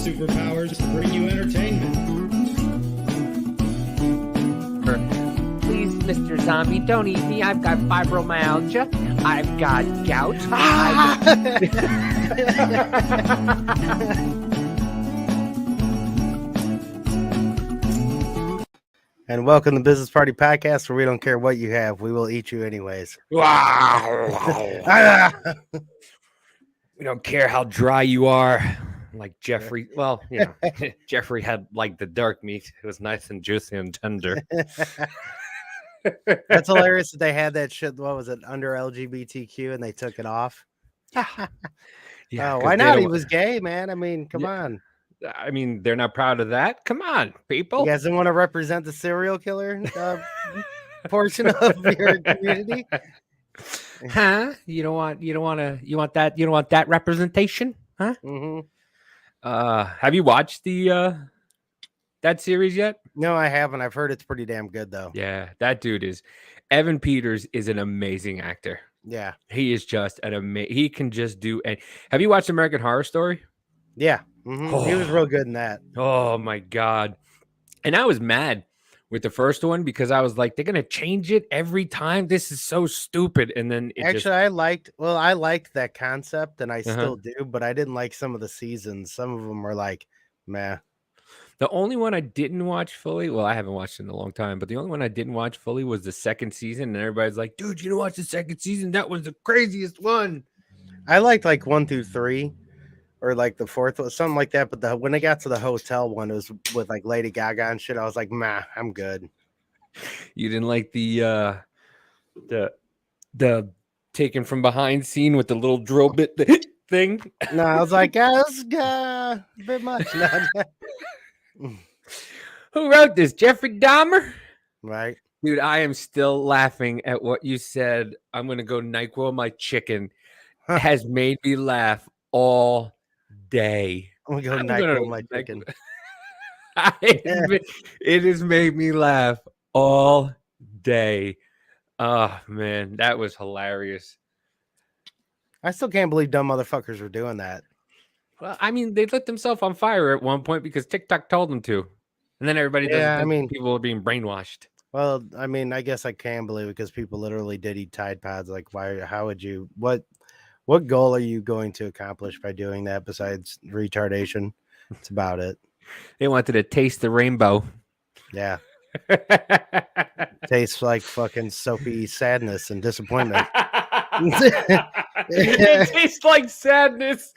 superpowers to bring you entertainment. Please, Mr. Zombie, don't eat me. I've got fibromyalgia. I've got gout. And welcome to Business Party Podcast, where we don't care what you have, we will eat you anyways. We don't care how dry you are. Like Jeffrey. Well, you know, Jeffrey had like the dark meat. It was nice and juicy and tender. That's hilarious that they had that shit. What was it, under LGBTQ, and they took it off? Yeah, why not? He was gay, man. I mean, come on. I mean, they're not proud of that. Come on, people. You guys don't want to represent the serial killer portion of your community? Huh? You don't want that representation? Huh? Mm-hmm. Have you watched the that series yet? No, I haven't. I've heard it's pretty damn good though. Yeah, that dude is Evan Peters is an amazing actor. Yeah. He is just he can just do. And have you watched American Horror Story? Yeah. Mm-hmm. Oh. He was real good in that. Oh my God. And I was mad with the first one because I was like, they're gonna change it every time. This is so stupid. And then I liked that concept, and I still do, but I didn't like some of the seasons. Some of them were like, meh. The only one I didn't watch fully, well, I haven't watched it in a long time, but the only one I didn't watch fully was the second season. And everybody's like, dude, you didn't watch the second season? That was the craziest one. I liked like 1 through 3. Or like the fourth one, something like that. But when they got to the hotel one, it was with like Lady Gaga and shit. I was like, nah, I'm good. You didn't like the taken from behind scene with the little drill bit thing? No, I was like, that's a bit much. Who wrote this? Jeffrey Dahmer? Right. Dude, I am still laughing at what you said. I'm going to go NyQuil my chicken. Has made me laugh all day. I'm gonna go NyQuil my chicken. It has made me laugh all day. Oh man, that was hilarious. I still can't believe dumb motherfuckers were doing that. Well, I mean, they lit themselves on fire at one point because TikTok told them to, and then everybody does. Yeah, I mean, people are being brainwashed. Well, I mean, I guess I can believe it because people literally did eat Tide Pods. Like, why? How would you? What goal are you going to accomplish by doing that besides retardation? It's about it. They wanted to taste the rainbow. Yeah. Tastes like fucking soapy sadness and disappointment. It tastes like sadness.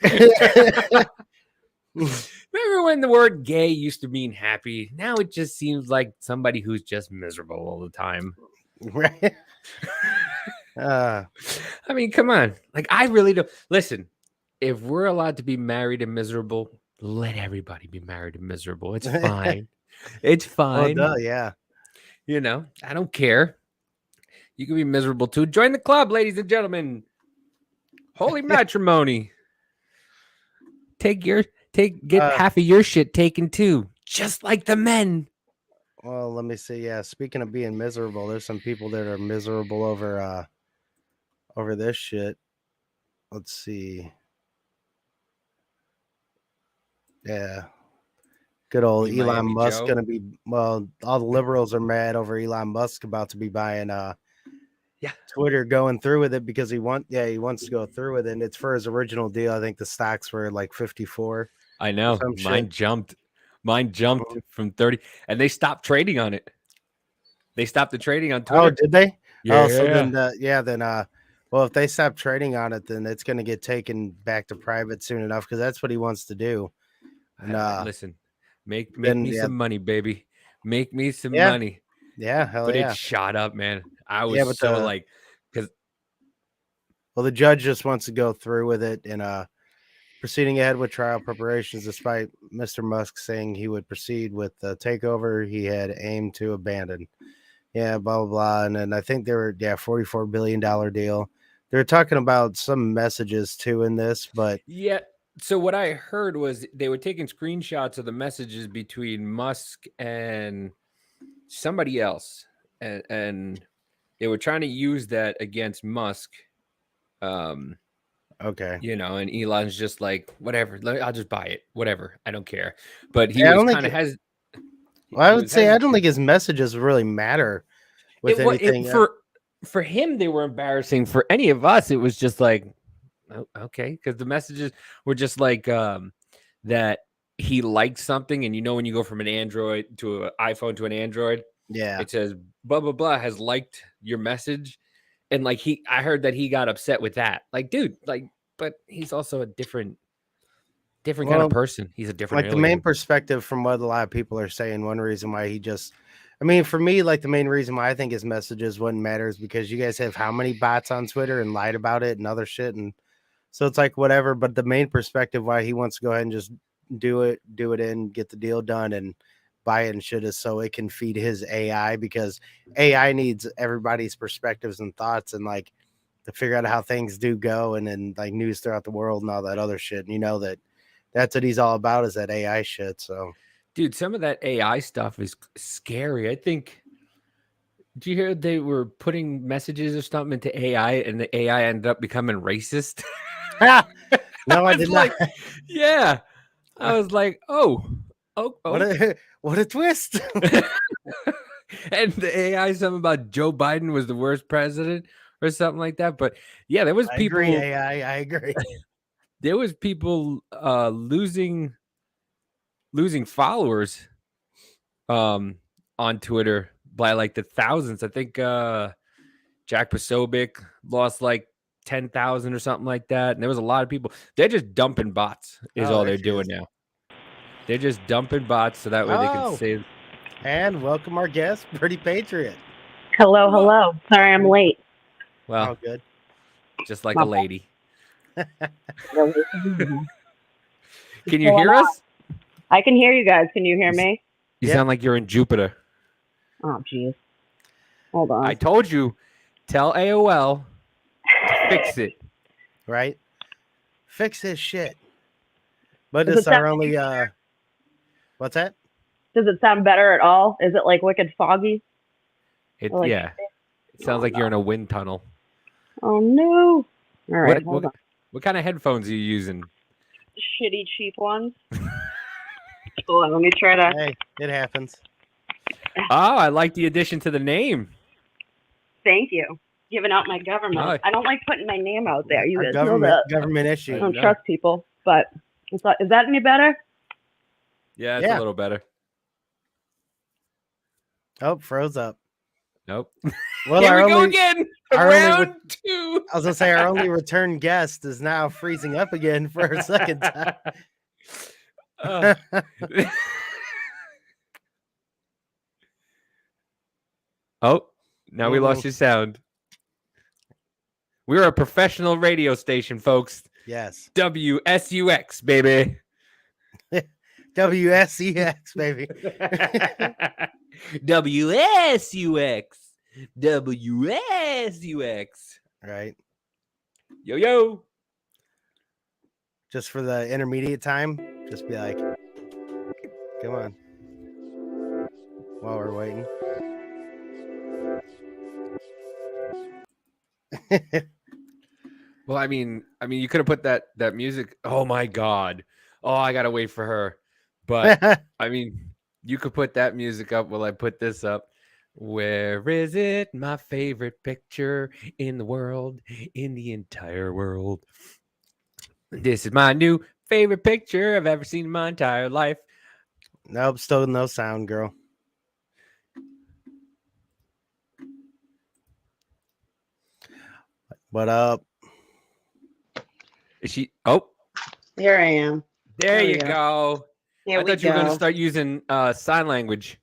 Remember when the word gay used to mean happy? Now it just seems like somebody who's just miserable all the time. Right. I mean, come on. Like, I really don't. Listen, if we're allowed to be married and miserable, let everybody be married and miserable. It's fine. It's fine. Oh, yeah. You know, I don't care. You can be miserable too. Join the club, ladies and gentlemen. Holy matrimony. Get half of your shit taken too, just like the men. Well, let me see. Yeah, speaking of being miserable, there's some people that are miserable over this shit. Let's see. Yeah. Good old Elon Musk gonna be, well, all the liberals are mad over Elon Musk about to be buying Twitter, going through with it because he wants to go through with it. And it's for his original deal. I think the stocks were like 54. I know. Mine jumped from 30, and they stopped trading on it. They stopped the trading on Twitter. Oh, did they? Yeah. Oh, so then well, if they stop trading on it, then it's going to get taken back to private soon enough because that's what he wants to do. And listen, make me some money, baby. Make me some money. Yeah, hell but it shot up, man. I was because the judge just wants to go through with it and proceeding ahead with trial preparations, despite Mr. Musk saying he would proceed with the takeover he had aimed to abandon. Yeah, blah blah blah. And then I think they were $44 billion deal. They're talking about some messages too in this, but yeah. So what I heard was they were taking screenshots of the messages between Musk and somebody else, and they were trying to use that against Musk. Okay. you know, and Elon's just like, whatever, I'll just buy it, whatever, I don't care. But he Yeah, I was don't think kind of Well, I he would was say I don't think hesitant. his messages really matter with It anything. for him they were embarrassing. For any of us, it was just like, oh, okay, because the messages were just like that he liked something, and you know when you go from an Android to an iPhone to an Android, Yeah. it says blah blah blah has liked your message, and like I heard that he got upset with that. Like, dude, like, but he's also a different kind of Well, person. He's a different like the main alien. perspective from what a lot of people are saying, one reason why he just, I mean, for me, like the main reason why I think his messages wouldn't matter is because you guys have how many bots on Twitter and lied about it and other shit. And so it's like whatever. But the main perspective why he wants to go ahead and just do it and get the deal done and buy it and shit is so it can feed his AI, because AI needs everybody's perspectives and thoughts and like to figure out how things do go, and then like news throughout the world and all that other shit. And you know that's what he's all about, is that AI shit. So, Dude, some of that AI stuff is scary. I think. Did you hear they were putting messages or something into AI, and the AI ended up becoming racist? no, I was did like, not. yeah. I was like, oh, What a what a twist. and the AI something about Joe Biden was the worst president or something like that. But yeah, there was I agree, people. AI. I agree. There was people losing followers on Twitter by like the thousands. I think Jack Posobiec lost like 10,000 or something like that. And there was a lot of people. They're just dumping bots is Oh, all there they're she is. doing now. They're just dumping bots so that way they can Oh, save. and welcome our guest, Pretty Patriot. Hello, What? hello. Sorry I'm late. Well, Oh, good. just like My a lady. bad. Can you hear us? I can hear you guys. Can you hear me? You Yep. sound like you're in Jupiter. Oh, jeez. Hold on. I told you, tell AOL to fix it. Right? Fix his shit. But Does it's it sound- our only what's that? Does it sound better at all? Is it like wicked foggy? Like- Yeah. It sounds like you're in a wind tunnel. Oh no. All right, hold on. What kind of headphones are you using? Shitty cheap ones. Hold on, let me try to. Hey, it happens. Oh, I like the addition to the name. Thank you. Giving out my government. Oh. I don't like putting my name out there. You Our guys know that. government I issue. don't No. trust people. But is that any better? Yeah, it's Yeah. a little better. Oh, froze up. Nope. Well, Here our we go only, again. our only Round two. I was gonna say our only return guest is now freezing up again for a second time. Oh, now we lost your sound. We're a professional radio station, folks. Yes. WSUX, baby. WSEX, baby. WSUX. WSUX. Right. Yo, yo. Just for the intermediate time, just be like, come on. While we're waiting. Well, I mean, you could have put that music. Oh my God. Oh, I gotta wait for her. But I mean, you could put that music up while I put this up. Where is it? My favorite picture in the world, in the entire world. This is my new favorite picture I've ever seen in my entire life. Nope, still no sound, girl. What up? Is she? Oh, Here I am. there There we you go. Here I thought you were going to start using sign language.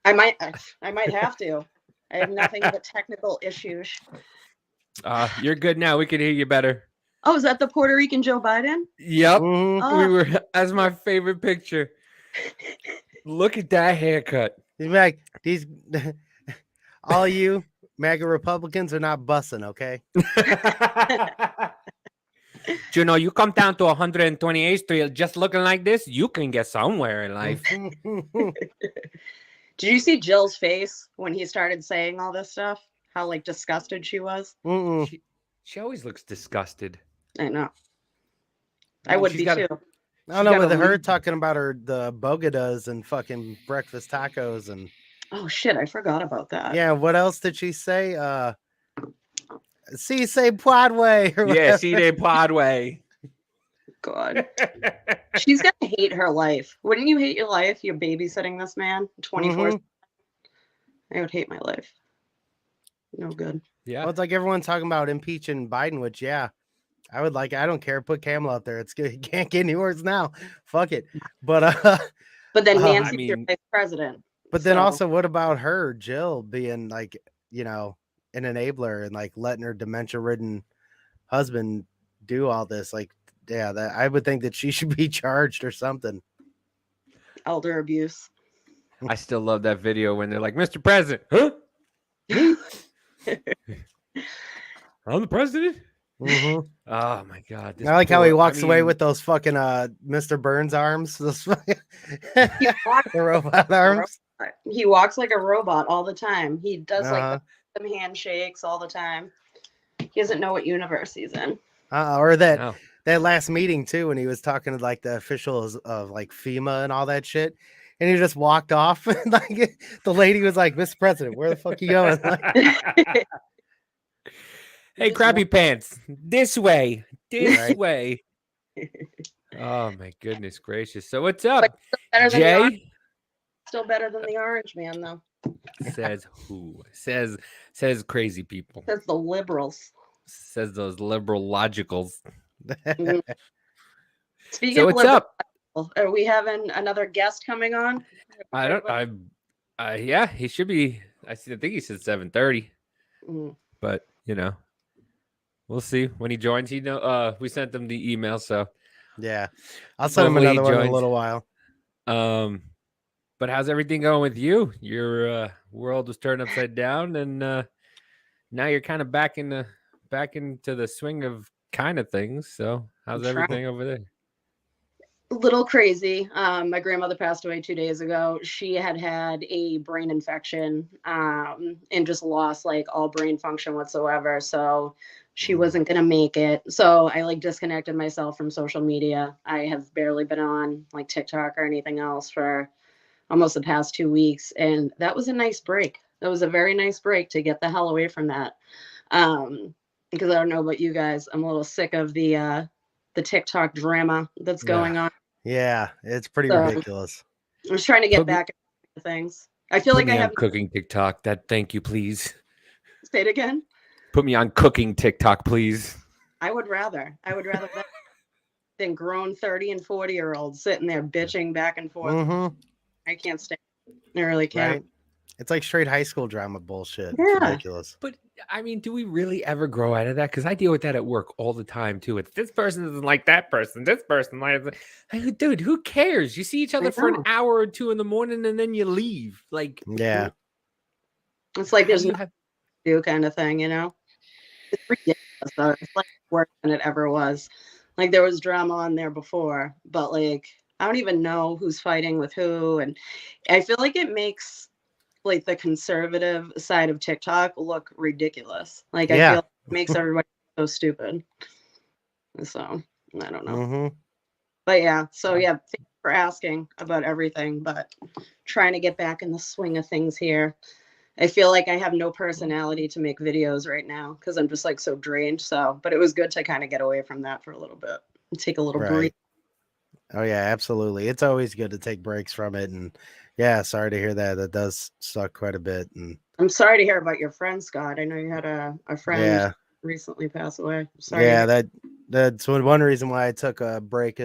I might have to. I have nothing but technical issues. You're good now. We can hear you better. Oh, is that the Puerto Rican Joe Biden? Yep. Mhm. We were. That's my favorite picture. Look at that haircut. He's like, these all you MAGA Republicans are not bussing, okay? You know, you come down to 128th Street just looking like this, you can get somewhere in life. Did you see Jill's face when he started saying all this stuff? How like disgusted she was? Mm-mm. She always looks disgusted. I know. I mean, would she's be got too. a- I don't know, gotta with her leave. talking about the bogadas and fucking breakfast tacos and Oh shit, I forgot about that. yeah, what else did she say? See, say Broadway or Yeah, whatever. C Day Podway. God. She's gonna hate her life. Wouldn't you hate your life? You're babysitting this man 24. Mhm. I would hate my life. No good. Yeah. Well, it's like everyone talking about impeaching Biden, which yeah, I would like. I don't care. Put Kamala up there. It's good. You can't get any worse now. Fuck it. But But then Um, Nancy's I your mean- vice president. but then So, also, what about her, Jill, being like, you know, an enabler and like letting her dementia-ridden husband do all this? Like, yeah, that I would think that she should be charged or something. elder abuse. I still love that video when they're like, Mr. President, huh? Me? I'm the president? Mhm. Oh my god. This I like how he poor- walks I away mean, with those fucking Mr. Burns arms, those fucking He walks, the robot arms. he walks like a robot all the time. He does Uh-huh. like some handshakes all the time. He doesn't know what universe he's in. Or that no. that last meeting too, when he was talking to like the officials of like FEMA and all that shit, and he just walked off. And, like the lady was like, "Mr. President, where the fuck you going?" Like, Hey, crappy pants, this way, this Right. way. Oh my goodness gracious! So what's up, But better than the orange, Jay? still better than the orange man though. Says who? Says crazy people. That's the liberals. Says those liberal logicals. Speaking So of what's up? liberals, are we having another guest coming on? I don't. Yeah, he should be. I think he said 7:30, Mm. but you know, we'll see when he joins. He know. We sent him the email, so Yeah, I'll send him Hopefully he another one in a joins. little while. But how's everything going with you? Your world was turned upside down, and now you're kind of back into the swing of kind of things. So how's Trying. everything over there? A little crazy. My grandmother passed away 2 days ago. She had a brain infection and just lost like all brain function whatsoever. So she wasn't gonna make it. So I like disconnected myself from social media. I have barely been on like TikTok or anything else for almost the past 2 weeks, and that was a nice break. That was a very nice break to get the hell away from that. Because I don't know about you guys, I'm a little sick of the TikTok drama that's going on. Yeah, it's pretty So- ridiculous. I'm just trying to get Put me- back into things. I feel Put like me I on have cooking TikTok. Thank you, please. say it again. Put me on cooking TikTok, please. I would rather that than grown 30 and 40-year-olds sitting there bitching back and forth. Mm-hmm. I can't stand it. I really can't. Right? It's like straight high school drama bullshit. Yeah. It's ridiculous. But I mean, do we really ever grow out of that? Because I deal with that at work all the time too. It's this person doesn't like that person. This person likes. Like, dude, who cares? You see each other for an know. hour or two in the morning, and then you leave. Like, Yeah. It's like how there's do you no have- do kind of thing, you know? It's ridiculous though. It's like worse than it ever was. Like there was drama on there before, but like I don't even know who's fighting with who. And I feel like it makes like the conservative side of TikTok look ridiculous. Like I Yeah. feel like it makes everybody so stupid. So I don't know. Mm-hmm. But yeah, so yeah, thanks for asking about everything, but trying to get back in the swing of things here. I feel like I have no personality to make videos right now because I'm just like so drained. So, but it was good to kind of get away from that for a little bit and take a little break. Right. Oh yeah, absolutely. It's always good to take breaks from it. And yeah, sorry to hear that. That does suck quite a bit. And I'm sorry to hear about your friend, Scott. I know you had a friend yeah, recently pass away. Sorry. yeah, that's one reason why I took a break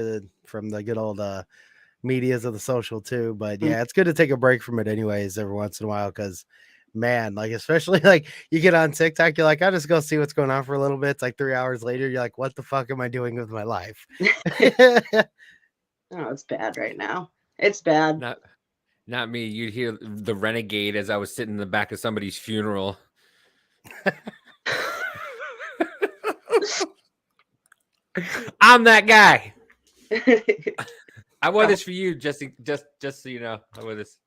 from the good old medias of the social too. But yeah, it's good to take a break from it anyways every once in a while because man, like especially like you get on TikTok, you're like, I'll just go see what's going on for a little bit. It's like 3 hours later, you're like, what the fuck am I doing with my life? Oh, it's bad right now. It's bad. not me. You'd hear the renegade as I was sitting in the back of somebody's funeral. I'm that guy. I wore this for you, just so you know. I wore this.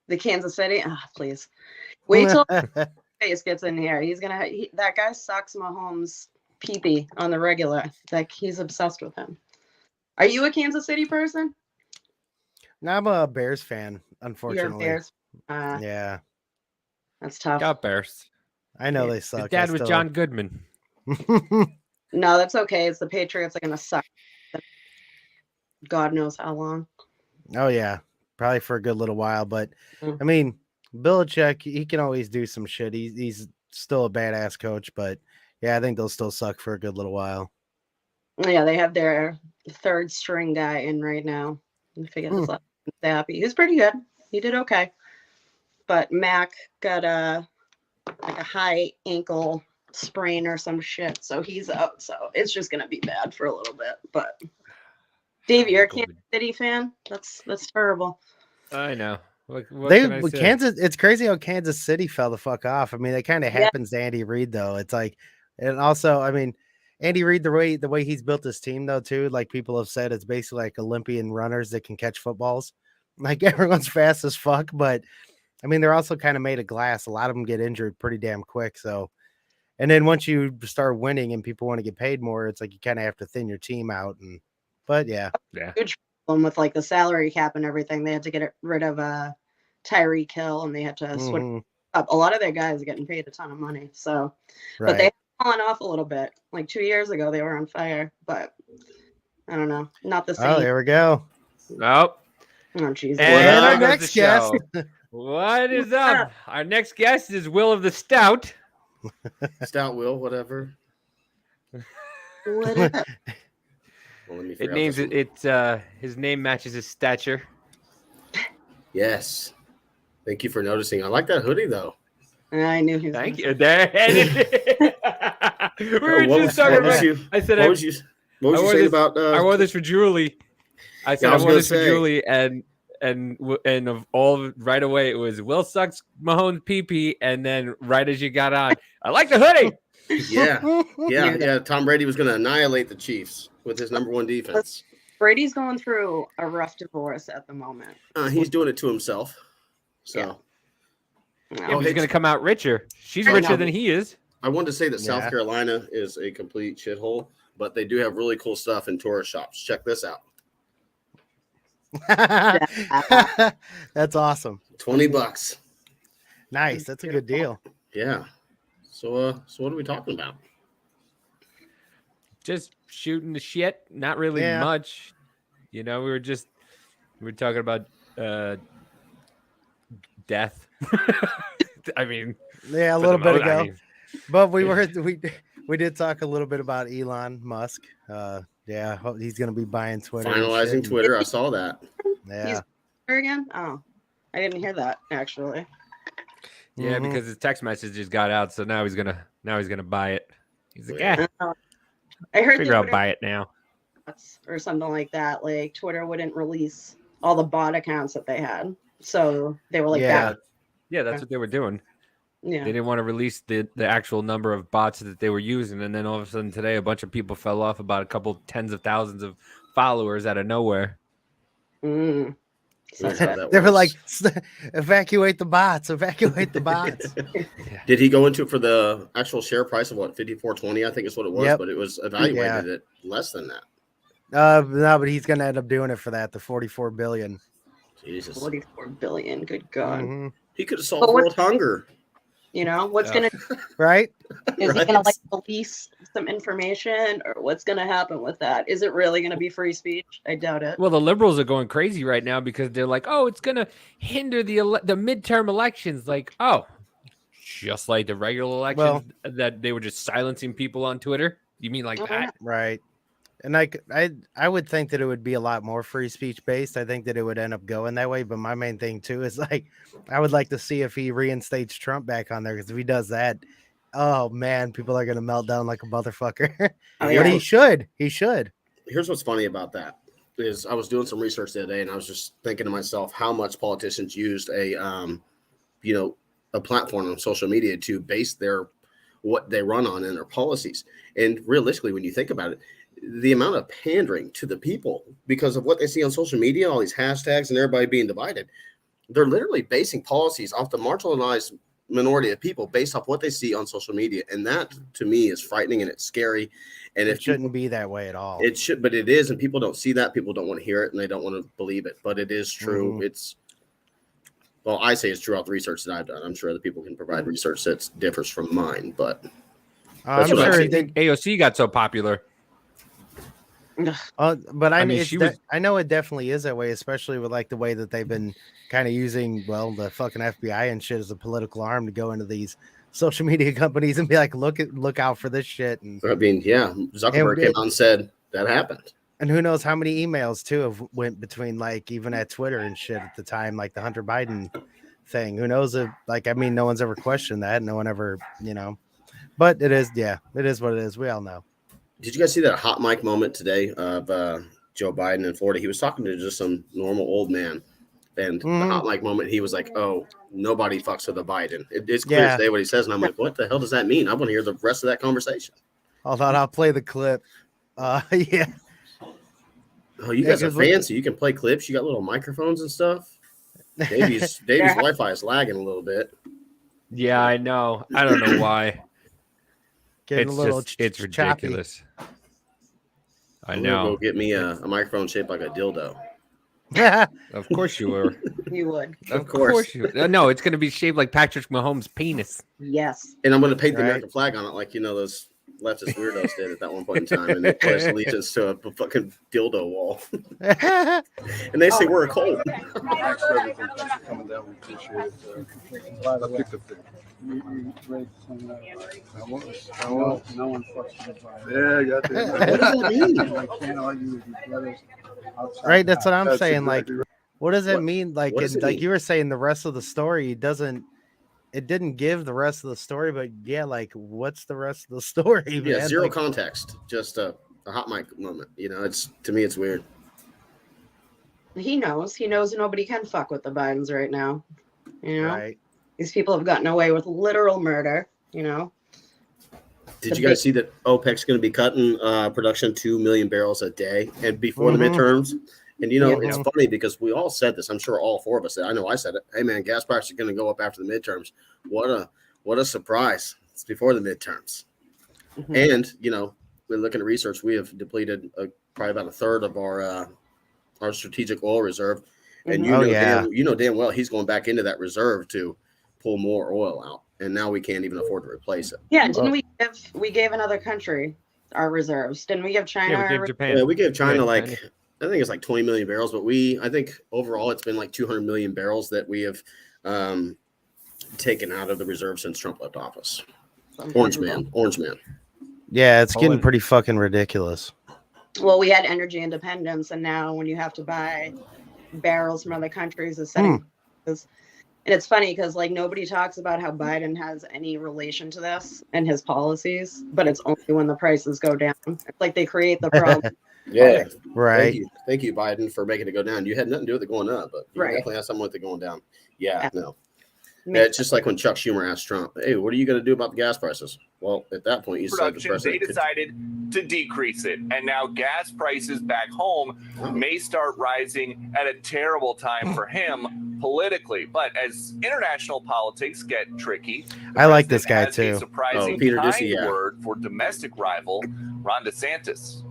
The Kansas City. Ah, please. Wait till Face gets in here. He's gonna. That guy sucks Mahomes Peepee on the regular. Like he's obsessed with him. Are you a Kansas City person? No, I'm a Bears fan, You're a unfortunately. Bears. Yeah, That's tough. Got Bears. I know they His suck. dad was John Goodman. No, that's okay. It's the Patriots are gonna suck. God knows how long. Oh yeah, probably for a good little while. But Mm. I mean, Belichick, he can always do some shit. He's still a badass coach, but yeah, I think they'll still suck for a good little while. Yeah, they have their third string guy in right now. I forget his last name. Zappy. He's pretty good. He did okay. But Mac got a high ankle sprain or some shit, so he's out. So it's just gonna be bad for a little bit. But Dave, you're a Kansas City fan? That's terrible. I know. What can I say? Kansas, it's crazy how Kansas City fell the fuck off. I mean, it kind of happens to Andy Reid though. It's like, and also, I mean, Andy Reid, the way he's built his team though, too, like people have said, it's basically like Olympian runners that can catch footballs. Like everyone's fast as fuck, but I mean, they're also kind of made of glass. A lot of them get injured pretty damn quick. So, and then once you start winning and people want to get paid more, it's like you kind of have to thin your team out. And, but yeah. Huge problem with like the salary cap and everything. They had to get rid of Tyreek Hill and they had to switch up. A lot of their guys are getting paid a ton of money. So, but they fallen off a little bit. Like 2 years ago, they were on fire, but I don't know. Not the same. Oh, there we go. Nope. Oh, Jesus. And our There goes next the guest. show. What is up? Our next guest is Will of the Stout. Stout Will, whatever. What is it? Well, let me It figure out names this it. one. His name matches his stature. Yes. Thank you for noticing. I like that hoodie though. I knew he was. Thank you. There. We were What just was talking what was about. you? I said What I was you? What was I you wore saying this- about? I wore this for Julie. I said Yeah, I I, was wore gonna this for say. Julie, and of all right away it was Will sucks Mahomes PP, and then right as you got on, I like the hoodie. Yeah. Tom Brady was going to annihilate the Chiefs with his number one defense. Brady's going through a rough divorce at the moment. He's doing it to himself. So Yeah, Oh, but he's hey, gonna come out richer. She's I richer know. than he is. I wanted to say that Yeah. South Carolina is a complete shithole, but they do have really cool stuff in tourist shops. Check this out. That's awesome. $20. Nice. That's a good deal. Yeah. So what are we talking about? Just shooting the shit. Not really Yeah. much. You know, we were talking about death. I mean, Yeah, a for little the bit most- ago. I mean, But we did talk a little bit about Elon Musk. Yeah, he's gonna be buying Twitter. and shit, Finalizing and- Twitter. I saw that. Yeah. Again? Oh, I didn't hear that actually. yeah, Mhm. because his text message just got out, so now he's gonna buy it. He's like, yeah, I heard figure they I'll wouldn't- buy it now. or something like that. Like Twitter wouldn't release all the bot accounts that they had, so they were like, Yeah. Yeah, that's what they were doing. yeah. They didn't want to release the actual number of bots that they were using, and then all of a sudden today, a bunch of people fell off about a couple tens of thousands of followers out of nowhere. Mm. Weird how that They were like, works. evacuate the bots, evacuate the bots. Did he go into it for the actual share price of what, 54.20? I think is what it was, Yep. but it was evaluated at less than that. No, but he's gonna end up doing it for that, the 44 billion. Jesus. 44 billion. Good God. Mhm. He could have But solved what- world hunger. You know what's Yeah. gonna Right? is he Right. gonna like release some information or what's gonna happen with that? Is it really gonna be free speech? I doubt it. Well, the liberals are going crazy right now because they're like, "Oh, it's gonna hinder the midterm elections." Like, oh, just like the regular elections that they were just silencing people on Twitter. You mean like Oh, that? Right. And I would think that it would be a lot more free speech based. I think that it would end up going that way. But my main thing too is like, I would like to see if he reinstates Trump back on there, because if he does that, oh man, people are gonna melt down like a motherfucker. Oh, But yeah. he should. He should. Here's what's funny about that is I was doing some research the other day and I was just thinking to myself how much politicians used a platform on social media to base what they run on and their policies. And realistically, when you think about it, the amount of pandering to the people because of what they see on social media, all these hashtags and everybody being divided, they're literally basing policies off the marginalized minority of people based off what they see on social media, and that to me is frightening and it's scary. And it shouldn't be that way at all. It should, but it is, and people don't see that. People don't want to hear it, and they don't want to believe it. But it is true. Well, I say it's true out the research that I've done. I'm sure other people can provide research that differs from mine, but I'm sure think AOC got so popular. But I mean, I know it definitely is that way, especially with like the way that they've been kind of using the fucking FBI and shit as a political arm to go into these social media companies and be like, look out for this shit. And I mean, yeah, Zuckerberg came out and said that happened. And who knows how many emails too have went between like even at Twitter and shit at the time, like the Hunter Biden thing. Who knows if no one's ever questioned that. No one ever, but it is what it is. We all know. Did you guys see that hot mic moment today of Joe Biden in Florida? He was talking to just some normal old man, and the hot mic moment, he was like, "Oh, nobody fucks with a Biden." It's clear today what he says, and I'm like, "What the hell does that mean?" I want to hear the rest of that conversation. I'll play the clip. Yeah. Oh, you guys are fancy. You can play clips. You got little microphones and stuff. Davey's Wi-Fi is lagging a little bit. Yeah, I know. I don't know why. It's ridiculous. I know. Go get me a microphone shaped like a dildo. Of course you were. You would. Of course you would. No, it's going to be shaped like Patrick Mahomes' penis. Yes. And I'm going to paint the American flag on it like, those leftist weirdos did at that one point in time. And they pledged allegiance to a fucking dildo wall. And they say we're a cult. Right, that's what I'm saying. Like, what does it mean? Like, like you were saying, the rest of the story it didn't give the rest of the story, but yeah, like, what's the rest of the story? Yeah, man? zero context, just a hot mic moment. To me, it's weird. He knows nobody can fuck with the Bidens right now. Right. These people have gotten away with literal murder. Did you guys see that OPEC's going to be cutting production 2 million barrels a day and before the midterms? And it's funny because we all said this. I'm sure all four of us said. I know I said it. Hey man, gas prices are going to go up after the midterms. What a surprise! It's before the midterms. Mm-hmm. And we're looking at research. We have depleted probably about a third of our strategic oil reserve. And damn well he's going back into that reserve to pull more oil out. And now we can't even afford to replace it. Yeah, didn't we gave another country our reserves? Didn't we give China? Yeah, we gave Japan. Yeah, we gave China I think it's like 20 million barrels, but I think overall it's been like 200 million barrels that we have taken out of the reserve since Trump left office. Orange man. Yeah, it's getting pretty fucking ridiculous. Well, we had energy independence, and now when you have to buy barrels from other countries, it's setting. And it's funny because nobody talks about how Biden has any relation to this and his policies, but it's only when the prices go down. It's like they create the problem. Yeah, right. Thank you, Biden, for making it go down. You had nothing to do with it going up, but you definitely have something with it going down. Yeah. No. Yeah, it's just like when Chuck Schumer asked Trump, "Hey, what are you going to do about the gas prices?" Well, at that point, you said the president they decided to decrease it, and now gas prices back home may start rising at a terrible time for him politically. But as international politics get tricky, I like this guy too. A surprising Peter kind Doocy, word for domestic rival Ron DeSantis.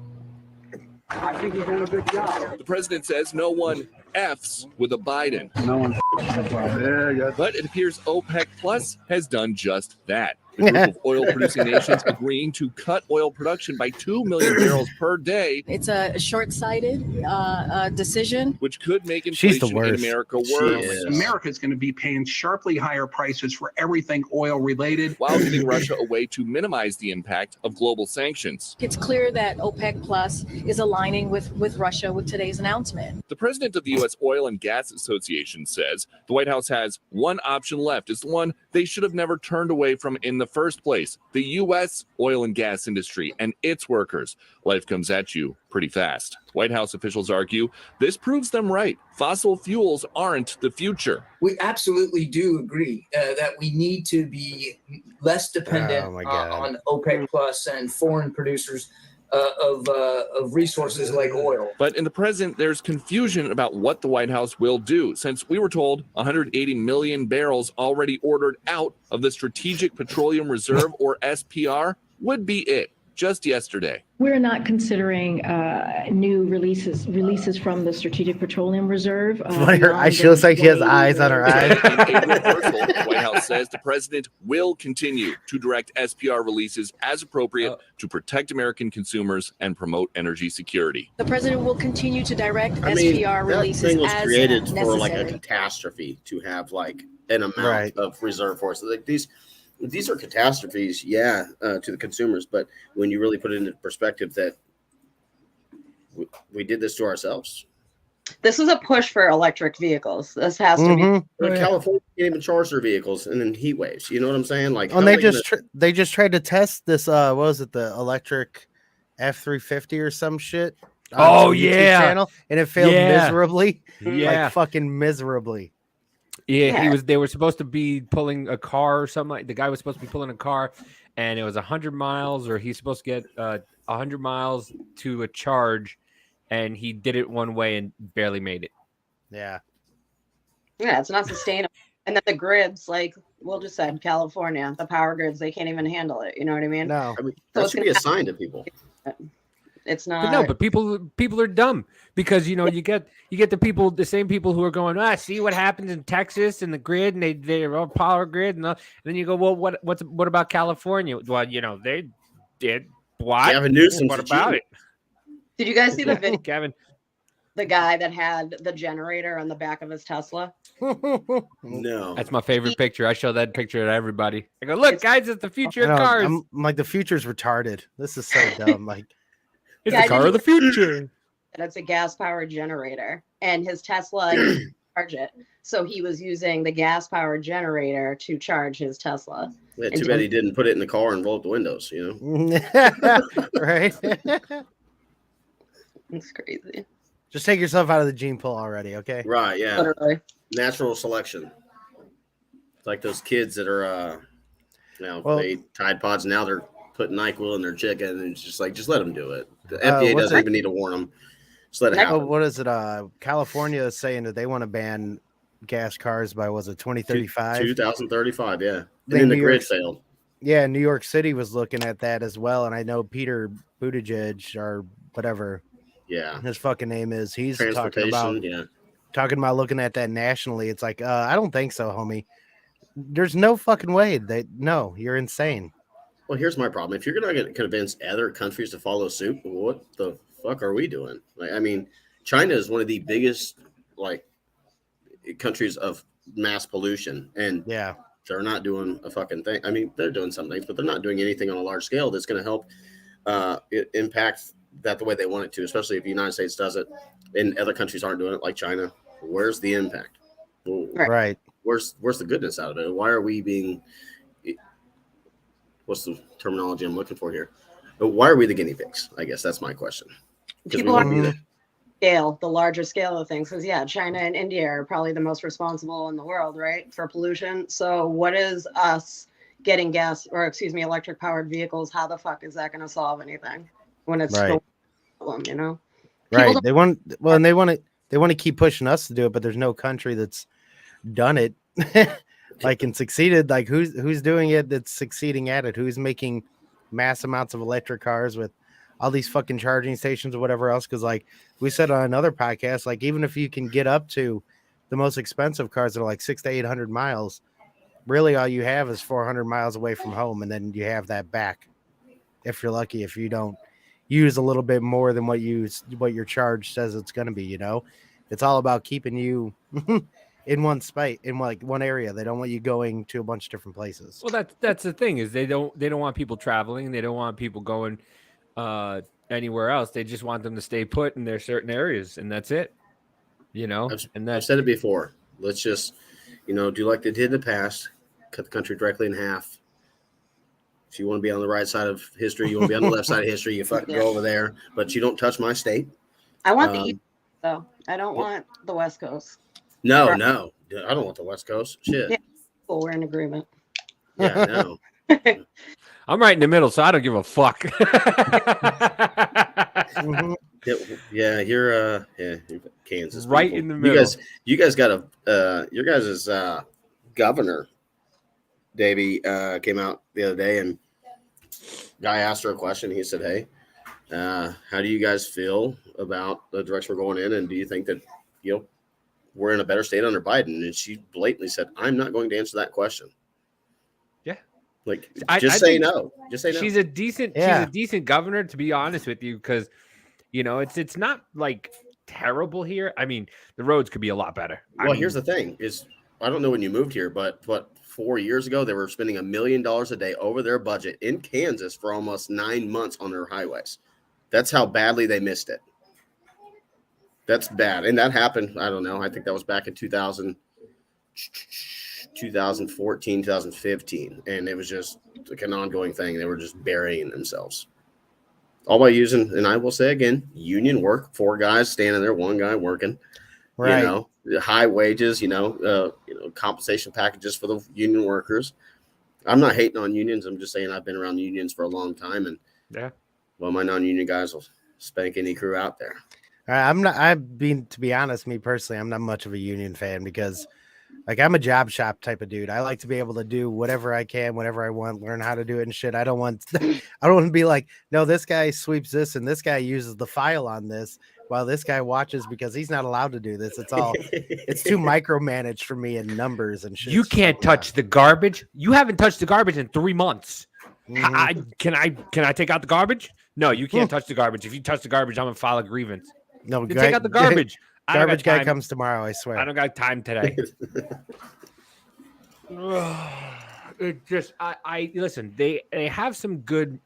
I think he's doing a good job. The president says no one F's with a Biden. No one yeah. But it appears OPEC Plus has done just that. The group of oil-producing nations agreeing to cut oil production by 2 million barrels per day. It's a short-sighted decision. Which could make inflation in America worse. America's going to be paying sharply higher prices for everything oil-related. While giving Russia a way to minimize the impact of global sanctions. It's clear that OPEC Plus is aligning with Russia with today's announcement. The president of the U.S. Oil and Gas Association says the White House has one option left. It's the one they should have never turned away from in the first place, the U.S. oil and gas industry and its workers. Life comes at you pretty fast. White House officials argue this proves them right. Fossil fuels aren't the future. We absolutely do agree that we need to be less dependent on OPEC Plus and foreign producers of resources like oil. But in the present, there's confusion about what the White House will do, since we were told 180 million barrels already ordered out of the Strategic Petroleum Reserve, or SPR, would be it just yesterday. We're not considering new releases from the Strategic Petroleum Reserve. She looks like she has eyes on her eyes. In a reversal, the White House says the president will continue to direct SPR releases as appropriate to protect American consumers and promote energy security. The president will continue to direct I mean, SPR that releases thing was as created necessary. for like a catastrophe to have like an amount of reserve forces. Like these are catastrophes, to the consumers. But when you really put it into perspective, that we did this to ourselves. This is a push for electric vehicles. This has to be. California can't even charge their vehicles, and then heat waves. You know what I'm saying? Like, and they just tried to test this. What was it? The electric F-350 or some shit. Oh YouTube yeah, channel, and it failed miserably. Yeah, like fucking miserably. Yeah, they were supposed to be pulling a car or something. The guy was supposed to be pulling a car, and it was 100 miles, or he's supposed to get 100 miles to a charge, and he did it one way and barely made it. Yeah, it's not sustainable. And then the grids, like Will just said, California, the power grids, they can't even handle it. You know what I mean? No, I mean, that should be a sign to people. It's not. But no, but people are dumb because you get the same people who are going, see what happens in Texas and the grid, and they're all power grid, and then you go, well, what about California? Well, they did what? Gavin Newsom. What about it? Did you guys see the video? Gavin, the guy that had the generator on the back of his Tesla. No, that's my favorite picture. I show that picture to everybody. I go, look, guys, it's the future of cars. I'm like, the future's retarded. This is so dumb. Like. It's the car of the future. And it's a gas-powered generator, and his Tesla can charge it. So he was using the gas-powered generator to charge his Tesla. Yeah, too bad he didn't put it in the car and roll up the windows. Right? It's crazy. Just take yourself out of the gene pool already, okay? Right? Yeah. Literally. Natural selection. It's like those kids that are, they Tide Pods. Now they're putting NyQuil in their chicken, and it's just like, just let them do it. The FDA doesn't even need to warn them. Just let it happen. What is it? California is saying that they want to ban gas cars by, was it 2035? 2035, yeah. And then the grid failed. Yeah, New York City was looking at that as well, and I know Peter Buttigieg or whatever. Yeah, his fucking name is. He's talking about looking at that nationally. It's like, I don't think so, homie. There's no fucking way. No, you're insane. Well, here's my problem. If you're going to convince other countries to follow suit, what the fuck are we doing? Like, I mean, China is one of the biggest countries of mass pollution, and they're not doing a fucking thing. I mean, they're doing some things, but they're not doing anything on a large scale that's going to help impact that the way they want it to. Especially if the United States does it, and other countries aren't doing it, like China. Where's the impact? Right. Where's the goodness out of it? Why are we being? What's the terminology I'm looking for here? Why are we the guinea pigs? I guess that's my question. People are the larger scale of things, because China and India are probably the most responsible in the world, right, for pollution. So what is us getting electric powered vehicles? How the fuck is that going to solve anything when it's still a problem, Right. They want to keep pushing us to do it, but there's no country that's done it. Like, and succeeded. Like, who's doing it that's succeeding at it? Who's making mass amounts of electric cars with all these fucking charging stations or whatever else? Because, like we said on another podcast, like, even if you can get up to the most expensive cars that are like 600 to 800 miles, really all you have is 400 miles away from home, and then you have that back if you're lucky. If you don't use a little bit more than what your charge says it's going to be, it's all about keeping you in one spot, in like one area. They don't want you going to a bunch of different places. Well, that's the thing, is they don't want people traveling. They don't want people going anywhere else. They just want them to stay put in their certain areas, and that's it. I've said it before. Let's just, do like they did in the past. Cut the country directly in half. If you want to be on the right side of history, you want to be on the left side of history, you fucking go over there. But you don't touch my state. I want the East Coast, though. I don't want the West Coast. No, I don't want the West Coast. Shit. Yeah, cool. We're in agreement. Yeah, no. I'm right in the middle, so I don't give a fuck. Mhm. Yeah, you're Kansas Right people. in the middle. You guys got your guys' governor, Davey, came out the other day, and guy asked her a question. He said, "Hey, how do you guys feel about the direction we're going in, and do you think that we're in a better state under Biden?" And she blatantly said, "I'm not going to answer that question." Yeah. Like, I just say think no. Just say no. she's a decent governor, to be honest with you, because it's not like terrible here. I mean, the roads could be a lot better. Well, here's the thing: is I don't know when you moved here, but 4 years ago they were spending $1 million a day over their budget in Kansas for almost 9 months on their highways. That's how badly they missed it. That's bad, and that happened. I don't know. I think that was back in 2014, 2015, and it was just like an ongoing thing. They were just burying themselves. All by using, and I will say again, union work, 4 guys standing there, 1 guy working, Right. High wages, compensation packages for the union workers. I'm not hating on unions. I'm just saying I've been around unions for a long time, and my non-union guys will spank any crew out there. To be honest, me personally, I'm not much of a union fan because like I'm a job shop type of dude. I like to be able to do whatever I can, whenever I want, learn how to do it and shit. I don't want to be like, no, this guy sweeps this and this guy uses the file on this while this guy watches because he's not allowed to do this. It's too micromanaged for me in numbers and shit. You can't touch the garbage. You haven't touched the garbage in 3 months. Can I take out the garbage? No, you can't touch the garbage. If you touch the garbage, I'm gonna file a grievance. No, take out the garbage. Garbage guy comes tomorrow, I swear. I don't got time today. It just I listen, they have some good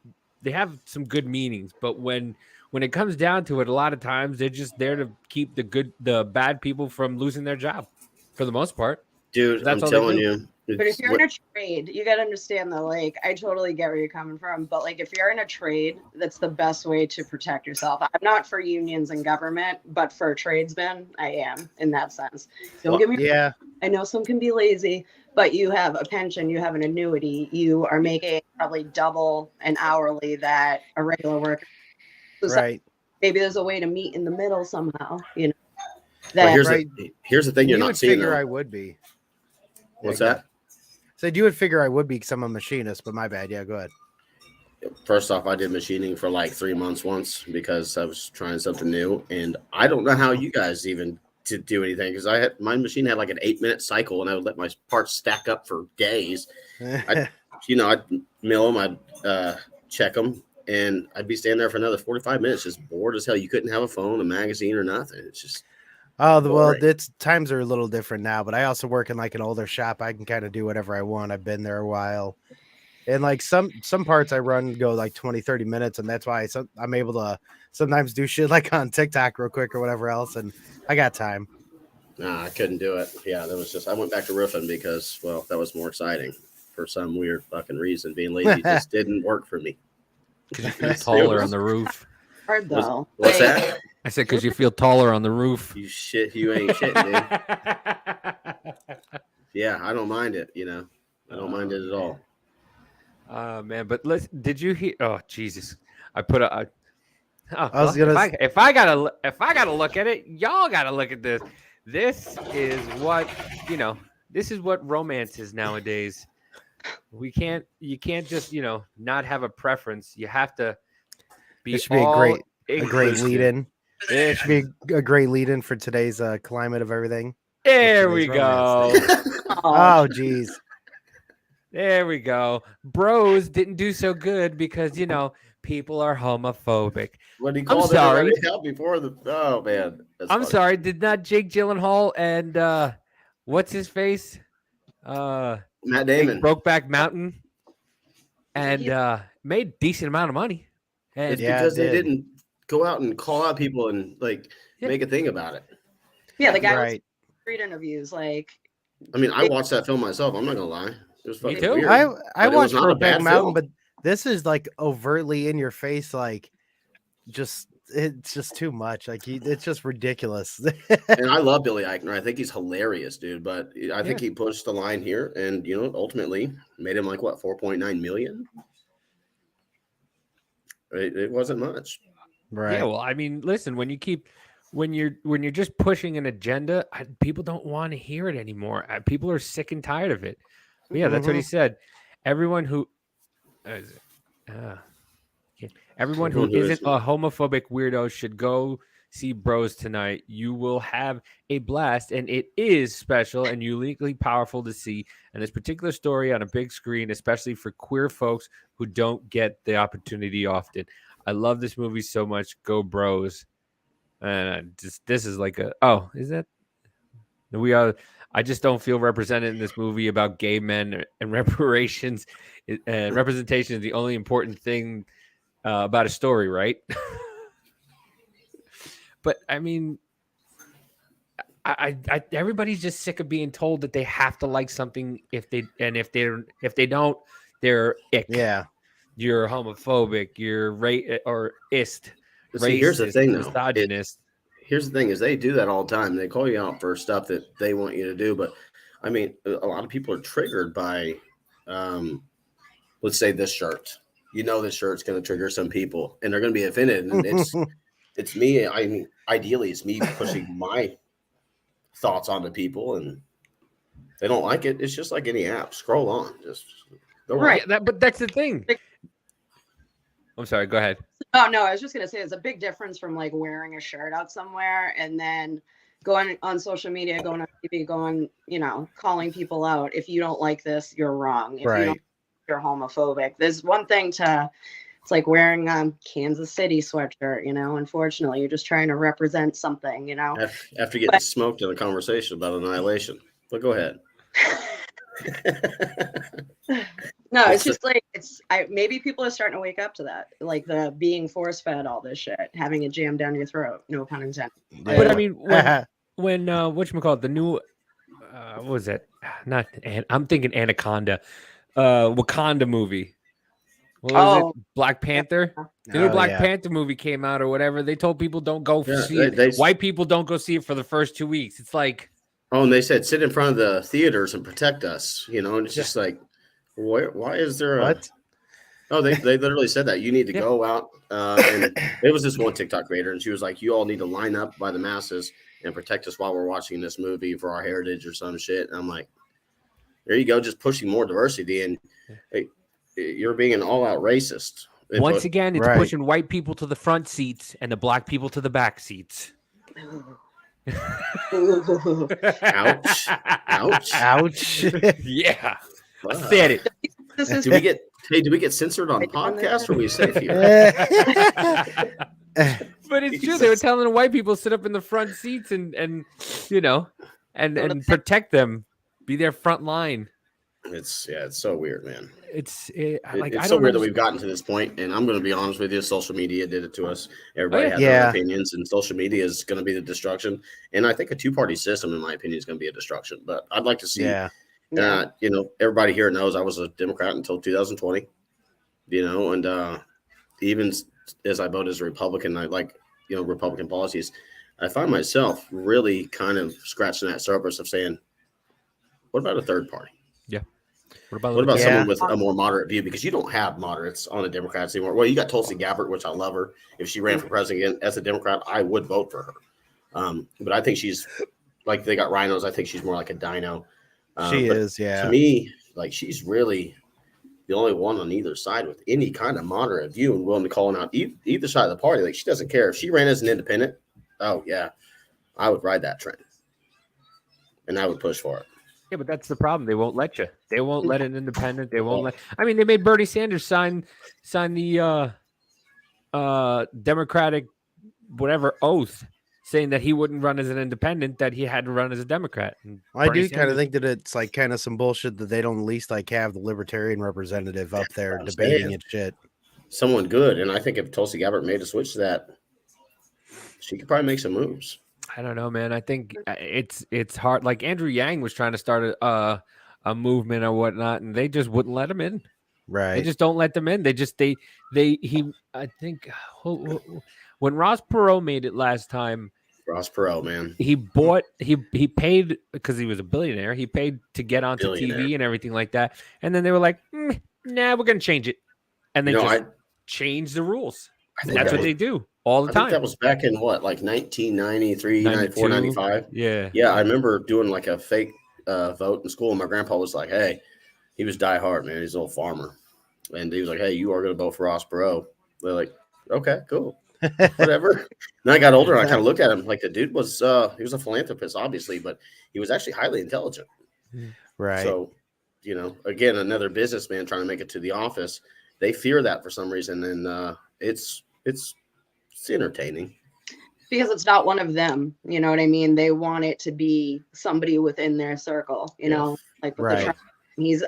meanings, but when it comes down to it, a lot of times they're just there to keep the bad people from losing their job for the most part. Dude, I'm telling you. But if you're in a trade, you got to understand that, like, I totally get where you're coming from. But, like, if you're in a trade, that's the best way to protect yourself. I'm not for unions and government, but for tradesmen, I am in that sense. Don't get me wrong. I know some can be lazy, but you have a pension, you have an annuity, you are making probably double an hourly that a regular worker. Right. Maybe there's a way to meet in the middle somehow, Well, here's the thing you're not seeing. I would be. What's that? So you would figure I would be because I'm a machinist, but my bad. Yeah, go ahead. First off, I did machining for like 3 months once because I was trying something new, and I don't know how you guys even to do anything because my machine had like an 8-minute cycle, and I would let my parts stack up for days. I'd mill them, I'd check them, and I'd be standing there for another 45 minutes, just bored as hell. You couldn't have a phone, a magazine, or nothing. It's just times are a little different now, but I also work in like an older shop. I can kind of do whatever I want. I've been there a while. And like some parts I run go like 20-30 minutes, and that's why I'm able to sometimes do shit like on TikTok real quick or whatever else, and I got time. Nah, I couldn't do it. Yeah, that was just I went back to roofing because that was more exciting for some weird fucking reason. Being lazy just didn't work for me. Because you feel taller on the roof. Hard though. What's that? I said because you feel taller on the roof. You ain't shit, dude. Yeah, I don't mind it. I don't mind it at all. Man, but did you hear? Oh, Jesus! I put a. If I gotta look at it, y'all gotta look at this. This is what This is what romance is nowadays. You can't just not have a preference. You have to be. This should be a great lead-in. It should be a great lead-in for today's climate of everything. There we go. Oh, geez. There we go. Bros didn't do so good because people are homophobic. When he called everybody out before oh man, I'm sorry. Did not Jake Gyllenhaal and what's his face? Matt Damon Brokeback Mountain, and made decent amount of money. And it's because they didn't go out and call out people and make a thing about it. Yeah, the guy was great interviews. I watched that film myself. I'm not gonna lie. It was fucking weird. I watched Brokeback Mountain, but this is like overtly in your face, it's just too much. It's just ridiculous. And I love Billy Eichner. I think he's hilarious, dude. But I think he pushed the line here, and ultimately made him 4.9 million. It wasn't much. Right. Yeah, well, I mean, listen, when you're just pushing an agenda, people don't want to hear it anymore. People are sick and tired of it. But yeah, that's what he said. Everyone who everyone who Everyone who isn't isn't. a homophobic weirdo should go see Bros tonight. You will have a blast, and it is special and uniquely powerful to see. And this particular story on a big screen, especially for queer folks who don't get the opportunity often. I love this movie so much. Go Bros. And this is like is that we are? I just don't feel represented in this movie about gay men and reparations. And representation is the only important thing about a story, right? But I mean, I everybody's just sick of being told that they have to like something if they don't, they're ick. Yeah. You're homophobic. You're ist. But see, here's the Racist, thing, though. misogynist. Here's the thing: is they do that all the time. They call you out for stuff that they want you to do. But I mean, a lot of people are triggered by, let's say, this shirt. This shirt's going to trigger some people, and they're going to be offended. And it's me. I mean, ideally, it's me pushing my thoughts onto people, and they don't like it. It's just like any app. Scroll on, just go Right. But that's the thing. I'm sorry. Go ahead. Oh no, I was just gonna say there's a big difference from like wearing a shirt out somewhere and then going on social media, going on TV, calling people out. If you don't like this, you're wrong. If you don't, you're homophobic. There's one thing it's like wearing a Kansas City sweatshirt, unfortunately, you're just trying to represent something, After getting smoked in a conversation about annihilation. But go ahead. No, it's just like maybe people are starting to wake up to that, like the being force fed all this shit, having it jammed down your throat. No pun intended. But I mean, when whatchamacallit, the new what was it? Not I'm thinking Anaconda, Wakanda movie. What was it? Black Panther. The new Black Panther movie came out or whatever. They told people don't go see it. White people don't go see it for the first 2 weeks. It's like, oh, and they said sit in front of the theaters and protect us, and it's just like, why is there what? Oh, they literally said that you need to go out. And it was this one TikTok creator, and she was like, you all need to line up by the masses and protect us while we're watching this movie for our heritage or some shit. And I'm like, there you go, just pushing more diversity, and you're being an all-out racist. Once again, it's pushing white people to the front seats and the black people to the back seats. Ouch! Ouch! Ouch! Yeah, I said it. Do we get censored on podcasts, or are we safe here? But it's true. They were telling the white people sit up in the front seats and protect them, be their front line. It's so weird, man. It's so weird that we've gotten to this point, and I'm going to be honest with you. Social media did it to us. Everybody has their own opinions, and social media is going to be the destruction. And I think a two-party system, in my opinion, is going to be a destruction. But I'd like to see, everybody here knows I was a Democrat until 2020. And even as I vote as a Republican, I like Republican policies. I find myself really kind of scratching that surface of saying, what about a third party? Yeah. What about someone with a more moderate view? Because you don't have moderates on the Democrats anymore. Well, you got Tulsi Gabbard, which I love her. If she ran for president as a Democrat, I would vote for her. But I think she's like, they got rhinos. I think she's more like a dino. She is, yeah. To me, like, she's really the only one on either side with any kind of moderate view and willing to call out either side of the party. Like, she doesn't care. If she ran as an independent, oh, yeah, I would ride that train. And I would push for it. Yeah, but that's the problem. They won't let you. They won't let an independent. They won't let. I mean, they made Bernie Sanders sign the Democratic whatever oath, saying that he wouldn't run as an independent, that he had to run as a Democrat. I do kind of think that it's like kind of some bullshit that they don't at least like have the libertarian representative up there debating and shit. Someone good, and I think if Tulsi Gabbard made a switch to that, she could probably make some moves. I don't know, man. I think it's hard. Like Andrew Yang was trying to start a movement or whatnot, and they just wouldn't let him in. Right. They just don't let them in. I think when Ross Perot made it last time. Ross Perot, man. He paid because he was a billionaire. He paid to get onto TV and everything like that. And then they were like, nah, we're gonna change it. And they change the rules. I think That's that what was- they do all the I time. think that was back in what, like 1993, 94, 92. 95. Yeah. Yeah, I remember doing like a fake vote in school, and my grandpa was like, "Hey," he was die hard, man. He's an old farmer, and he was like, "Hey, you are going to vote for Ross Perot." They're like, "Okay, cool, whatever." Then I got older, and I kind of looked at him like the dude was he was a philanthropist, obviously, but he was actually highly intelligent. Right. So, again, another businessman trying to make it to the office. They fear that for some reason, and it's entertaining. Because it's not one of them, you know what I mean? They want it to be somebody within their circle, like with the Right. Trump. He's,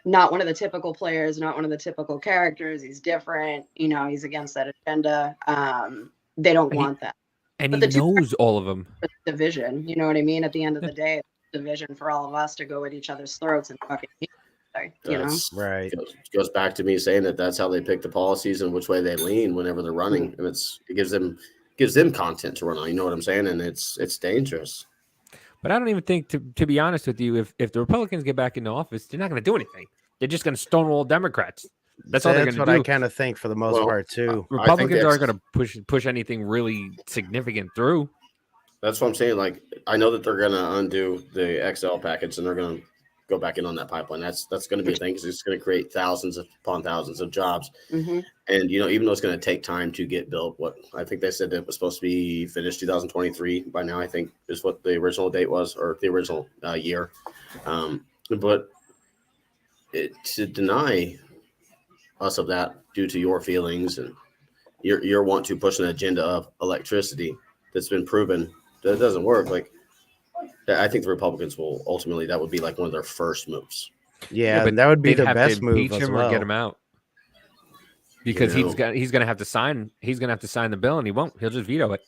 not one of the typical players, not one of the typical characters. He's different, he's against that agenda. They don't want that. And But he the two knows all of them. division, you know what I mean? At the end of the day, it's division for all of us to go at each other's throats and fucking hate each other, Right. Goes back to me saying that that's how they pick the policies and which way they lean whenever they're running, and it gives them content to run on. You know what I'm saying? And it's dangerous. But I don't even think, to be honest with you, if the Republicans get back into office, they're not going to do anything. They're just going to stonewall Democrats. That's all they're going to do. That's what I kind of think for the most part too. Republicans aren't going to push anything really significant through. That's what I'm saying. Like, I know that they're going to undo the XL package and they're going to go back in on that pipeline. That's going to be a thing because it's going to create thousands upon thousands of jobs. Mm-hmm. And, even though it's going to take time to get built, I think they said it was supposed to be finished 2023 by now, I think is what the original date was, or the original year. But to deny us of that due to your feelings and your want to push an agenda of electricity that's been proven that it doesn't work. Like, I think the Republicans will ultimately, that would be like one of their first moves. Yeah, but that would be they'd the have best to move impeach as him well. or get him out. Because he's going to have to sign the bill, and he won't. He'll just veto it.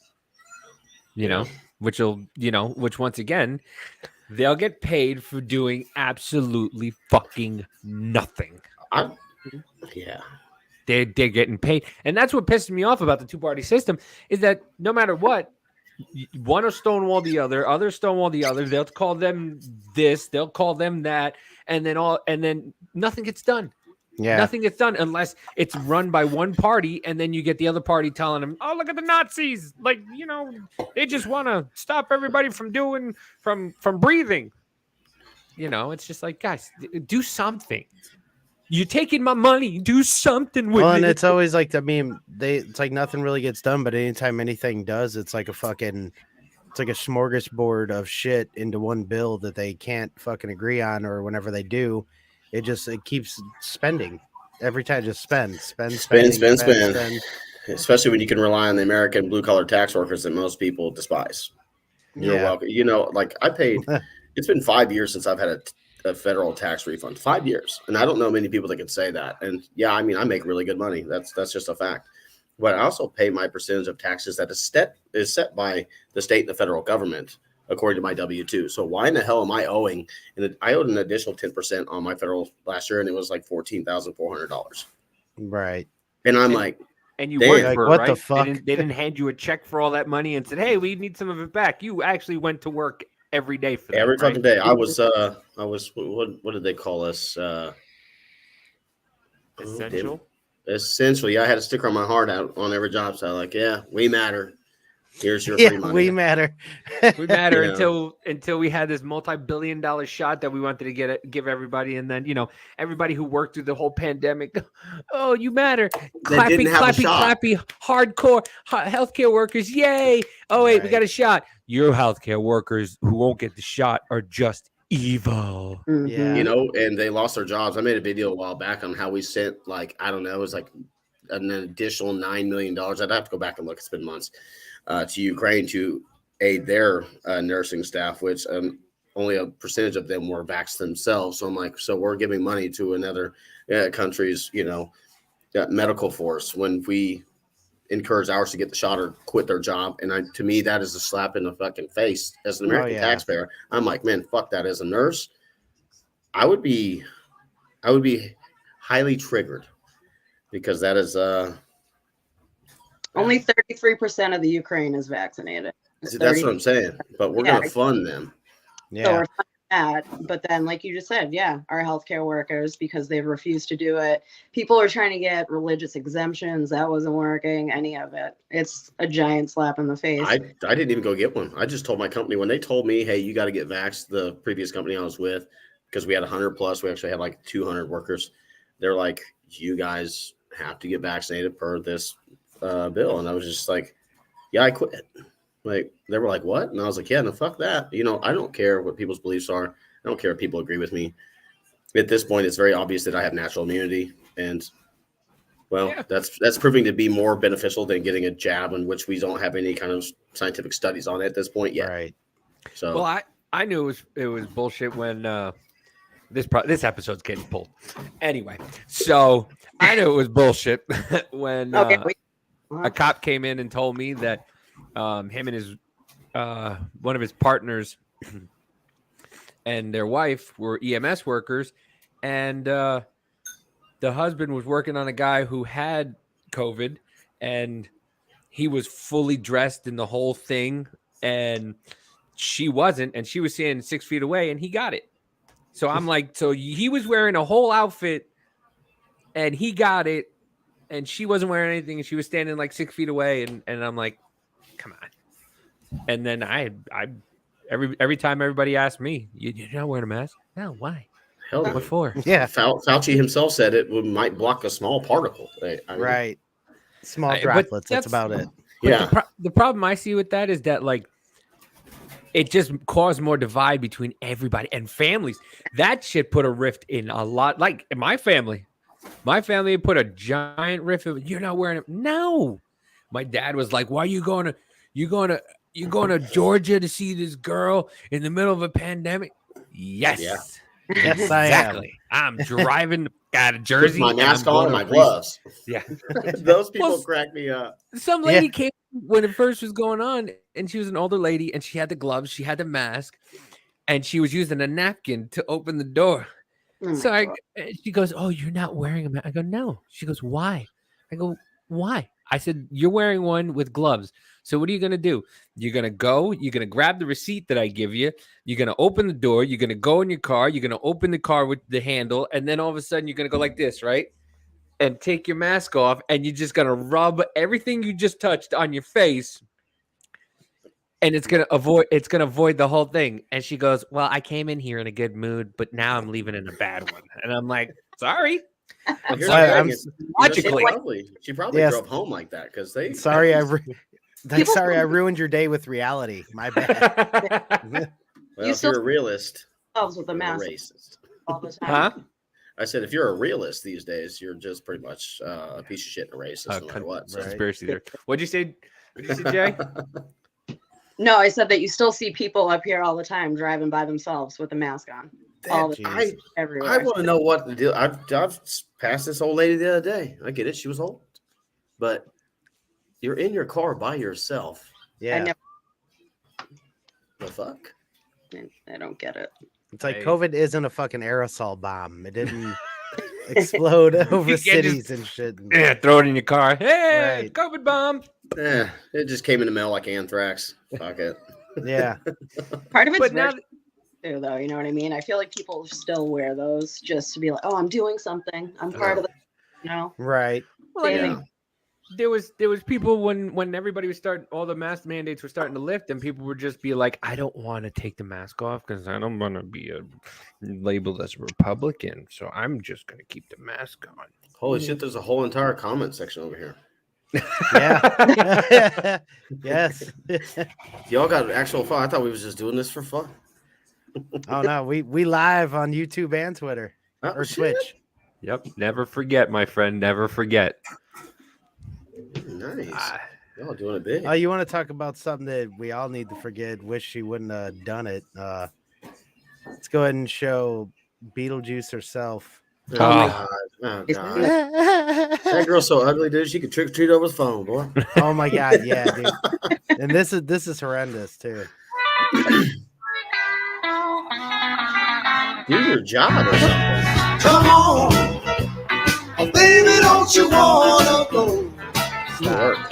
Which once again, they'll get paid for doing absolutely fucking nothing. Yeah. They're getting paid. And that's what pisses me off about the two-party system is that no matter what, one will stonewall the other stonewall the other. They'll call them this, they'll call them that, and then nothing gets done. Yeah. Nothing gets done unless it's run by one party, and then you get the other party telling them, "Oh, look at the Nazis! Like, they just want to stop everybody from breathing." It's just like, guys, do something. You're taking my money. Do something with it. And it's always like, it's like nothing really gets done, but anytime anything does, it's like a smorgasbord of shit into one bill that they can't fucking agree on, or whenever they do, it keeps spending. Every time, just spend. Especially when you can rely on the American blue-collar tax workers that most people despise. You're welcome. Like I paid, it's been 5 years since I've had a federal tax refund. 5 years. And I don't know many people that can say that. And yeah, I mean, I make really good money. That's just a fact. But I also pay my percentage of taxes that is set by the state and the federal government, according to my W-2. So why in the hell am I owing? And I owed an additional 10% on my federal last year, and it was like $14,400. Right. And I'm like, and you damn, worked for it, what right? the fuck? They didn't hand you a check for all that money and said, "Hey, we need some of it back." You actually went to work every day for that. every right? fucking day. I was what did they call us? Essential. Yeah, I had a sticker on my heart out on every job site. Like, yeah, we matter. Here's your free money. We matter. We matter until we had this multi-billion-dollar shot that we wanted to give everybody, and then everybody who worked through the whole pandemic. Oh, you matter! Clappy, hardcore healthcare workers! Yay! Oh wait, we got a shot. Your healthcare workers who won't get the shot are just evil. Yeah. And they lost their jobs. I made a video a while back on how we sent it was like an additional $9 million. I'd have to go back and look. It's been months. To Ukraine to aid their nursing staff, which only a percentage of them were vaxxed themselves. So I'm like, so we're giving money to another country's, medical force when we encourage ours to get the shot or quit their job. And to me, that is a slap in the fucking face as an American taxpayer. I'm like, man, fuck that. As a nurse, I would be highly triggered because that is only 33% of the Ukraine is vaccinated. That's what I'm saying. But we're going to fund them. Yeah. So we're that. But then, like you just said, yeah, our healthcare workers, because they've refused to do it. People are trying to get religious exemptions. That wasn't working, any of it. It's a giant slap in the face. I didn't even go get one. I just told my company when they told me, hey, you got to get vaxxed, the previous company I was with, because we had 100 plus, we actually had like 200 workers. They're like, you guys have to get vaccinated per this bill. And I was just like, yeah, I quit. Like, they were like, what? And I was like, yeah, no, fuck that. You know, I don't care what people's beliefs are. I don't care if people agree with me. At this point, it's very obvious that I have natural immunity. And, well, Yeah. that's proving to be more beneficial than getting a jab, in which we don't have any kind of scientific studies on it at this point yet. Right. So, Well, I knew it was bullshit when this episode's getting pulled. Anyway, so I knew it was bullshit when a cop came in and told me that him and his one of his partners and their wife were EMS workers, and the husband was working on a guy who had COVID, and he was fully dressed in the whole thing, and she wasn't, and she was standing 6 feet away, and he got it. So I'm like, so he was wearing a whole outfit, and he got it, and she wasn't wearing anything, and she was standing like 6 feet away, and I'm like, come on. And then I every time everybody asked me, you're not wearing a mask? No, why? hell no. What for? Yeah. Fauci himself said it might block a small particle. I mean, Right. Small But droplets. That's about it. But Yeah. the problem I see with that is that, like, it just caused more divide between everybody and families. That shit put a rift in a lot. Like in my family put a giant rift. You're not wearing it. No. My dad was like, why are you going to Georgia to see this girl in the middle of a pandemic? Yes. Yeah. Yes, I am. Exactly. I'm driving out of Jersey. With my mask and I'm on and going my to gloves. Yeah. Those people Well, crack me up. Some lady came when it first was going on, and she was an older lady, and she had the gloves, she had the mask, and she was using a napkin to open the door. So she goes, "Oh, you're not wearing a mask?" I go, "No." She goes, "Why?" I go, "Why?" I said, "You're wearing one with gloves. So what are you going to do? You're going to grab the receipt that I give you. You're going to open the door. You're going to go in your car. You're going to open the car with the handle. And then all of a sudden you're going to go like this, right? And take your mask off. And you're just going to rub everything you just touched on your face. And it's going to avoid the whole thing." And she goes, "Well, I came in here in a good mood, but now I'm leaving in a bad one." And I'm like, "Sorry." Here's sorry, the thing, I'm is, logically. she probably Yes. drove home like that because they. Sorry, I ruined your day with reality. My bad. Well, You if still- you're a realist, with the you're a mask racist. all the time. Huh? I said, if you're a realist these days, you're just pretty much a piece of shit and a racist, no matter what. So. Conspiracy there. What'd you say, Jay? No, I said that you still see people up here all the time driving by themselves with a mask on. All the time, Jeez. everywhere. I want to know what the deal. I've passed this old lady the other day. I get it; she was old, but you're in your car by yourself. Yeah. The fuck? I don't get it. It's like Hey. COVID isn't a fucking aerosol bomb. It didn't explode over can't cities and shit. Yeah, throw it in your car. Hey, Right. COVID bomb. It just came in the mail like anthrax. Fuck it. Yeah. Part of it's But now, too, though. You know what I mean? I feel like people still wear those just to be like, "Oh, I'm doing something. I'm part of the." You know? Right. well, I Yeah. think there was people when everybody was starting, all the mask mandates were starting to lift, and people would just be like, "I don't want to take the mask off because I don't want to be labeled as a Republican, so I'm just going to keep the mask on." Holy shit! There's a whole entire comment section over here. Yeah. Yes. Y'all got actual fun. I thought we was just doing this for fun. Oh no, we live on YouTube and Twitter Oh, or shit. Twitch. Yep, never forget, my friend, never forget. Nice. Ah, Y'all doing it big. Oh, you want to talk about something that we all need to forget? Wish she wouldn't have done it. Let's go ahead and show Beetlejuice herself. Oh, God. Oh, God. That girl's so ugly, dude. She could trick or treat over the phone, boy. Oh my God, yeah, dude. And this is horrendous too. Do your job or something. Come on, oh, baby, don't you wanna go? Work.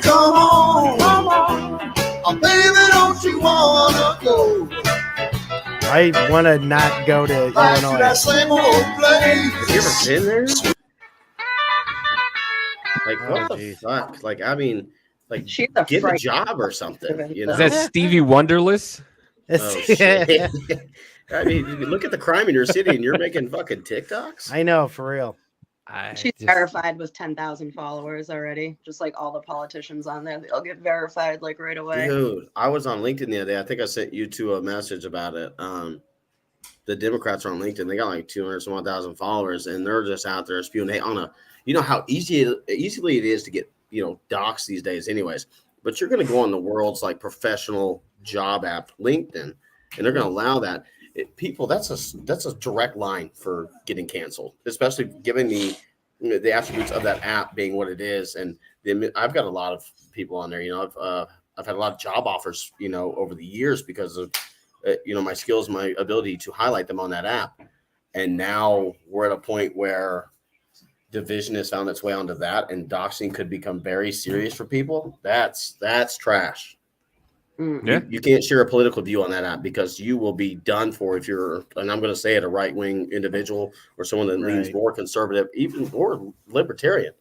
Come on, oh, baby, don't you wanna go? I want to not go to Back to Illinois. that same old place. Have you ever been there? Like, Oh, what the geez. fuck? Like, I mean, like, She's a get a fright. job or something. You know? Is that Stevie Wonderless? Oh shit! I mean, you look at the crime in your city, and you're making fucking TikToks. I know, for real. She's verified with 10,000 followers already. Just like all the politicians on there, they'll get verified like right away. Dude, I was on LinkedIn the other day. I think I sent you two a message about it. The Democrats are on LinkedIn. They got like 200,000 followers, and they're just out there spewing hate on a. You know how easily it is to get doxxed these days, anyways. But you're going to go on the world's like professional job app, LinkedIn, and they're going to allow that. People, that's a direct line for getting canceled, especially given the attributes of that app being what it is. And I've got a lot of people on there. I've had a lot of job offers, over the years because of my skills, my ability to highlight them on that app. And now we're at a point where division has found its way onto that, and doxing could become very serious for people. That's trash. Yeah. You can't share a political view on that app because you will be done for if you're, and I'm going to say it, a right-wing individual or someone that leans more conservative, even or libertarian.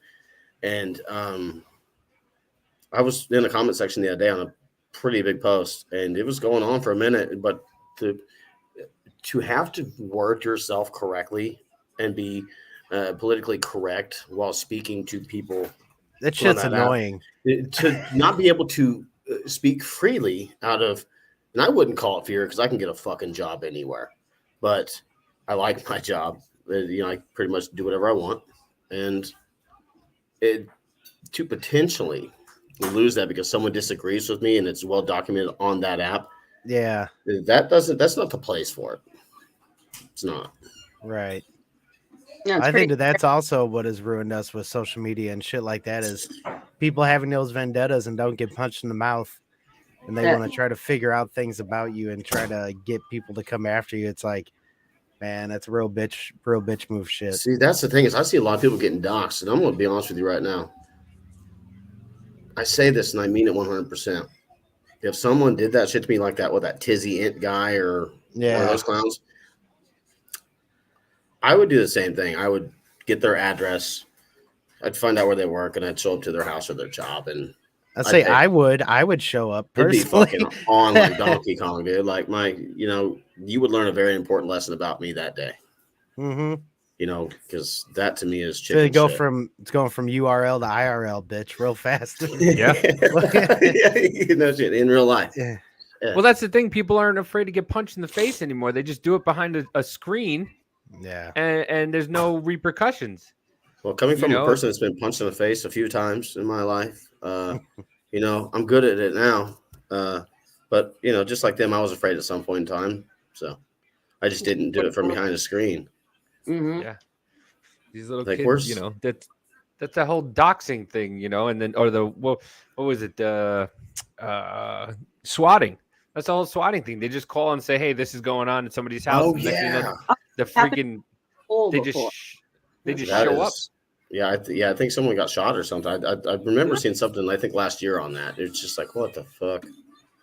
And I was in the comment section the other day on a pretty big post, and it was going on for a minute, but to have to word yourself correctly and be politically correct while speaking to people, that shit's annoying. To not be able to speak freely out of, and I wouldn't call it fear because I can get a fucking job anywhere, but I like my job. I pretty much do whatever I want, and to potentially lose that because someone disagrees with me and it's well documented on that app. Yeah, that's not the place for it. It's not. Right. Yeah, I think that's also what has ruined us with social media and shit like that is people having those vendettas and don't get punched in the mouth, and they want to try to figure out things about you and try to get people to come after you. It's like, man, that's real bitch move shit. See, that's the thing is I see a lot of people getting doxxed, and I'm going to be honest with you right now. I say this and I mean it 100%. If someone did that shit to me like that with that Tizzy Int guy or one of those clowns, I would do the same thing. I would get their address. I'd find out where they work, and I'd show up to their house or their job. And I would show up personally. It'd be fucking on like Donkey Kong, dude. Like you would learn a very important lesson about me that day. Mm-hmm. Because that to me is chicken it's going from URL to IRL, bitch, real fast. Yeah. Shit in real life. Yeah. Yeah. Well, that's the thing. People aren't afraid to get punched in the face anymore. They just do it behind a screen. Yeah. And there's no repercussions. Well, coming from a person that's been punched in the face a few times in my life, I'm good at it now. But just like them, I was afraid at some point in time. So I just didn't do it from behind a screen. Mm-hmm. Yeah. These little Like, kids, that's the whole doxing thing, and then what was it? Swatting. That's the whole swatting thing. They just call and say, "Hey, this is going on at somebody's house." Oh, and next thing you know, yeah. the freaking they just show up. Yeah, I think someone got shot or something. I remember seeing something I think last year on that. It's just like, what the fuck?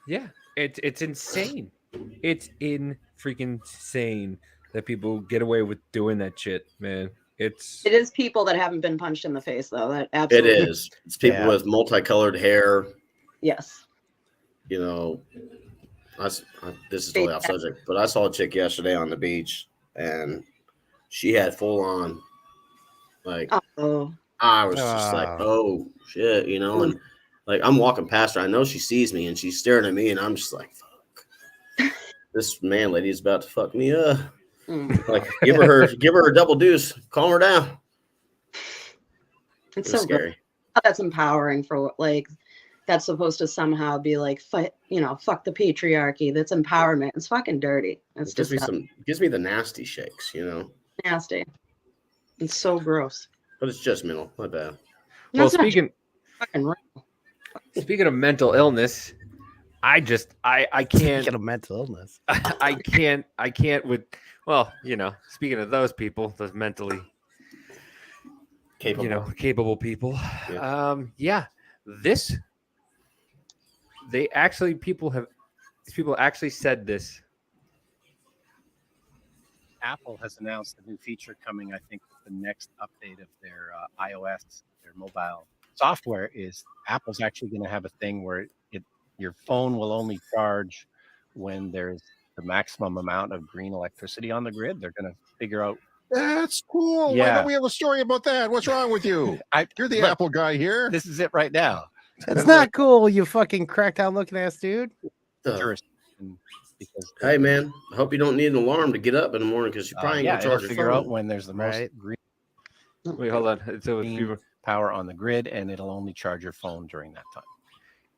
Yeah, it's insane. It's freaking insane that people get away with doing that shit, man. It is people that haven't been punched in the face though. That absolutely it is. It's people with multicolored hair. Yes. This is totally off subject, but I saw a chick yesterday on the beach, and she had full on, like, I was just like, oh shit, and like I'm walking past her, I know she sees me, and she's staring at me, and I'm just like, fuck, this man lady is about to fuck me up. Like, give her a double deuce, calm her down. It's so scary. Good. That's empowering for that's supposed to somehow be like, fuck the patriarchy. That's empowerment. It's fucking dirty. It's gives me the nasty shakes, Nasty. It's so gross. But it's just mental. My bad. Well, speaking of mental illness, I can't. Speaking of mental illness, I can't with. Well, speaking of those people, those mentally capable people. Yeah. People actually said this Apple has announced a new feature coming. I think the next update of their iOS, their mobile software, is Apple's actually going to have a thing where your phone will only charge when there's the maximum amount of green electricity on the grid. They're going to figure out. That's cool. Why Yeah. don't we have a story about that? What's wrong with you? You're the Look, Apple guy here. This is it right now. That's not cool, you fucking crackdown looking ass dude. Hey man, I hope you don't need an alarm to get up in the morning because you probably ain't gonna charge your figure phone. out when there's the most green. Wait, hold on. So power on the grid, and it'll only charge your phone during that time.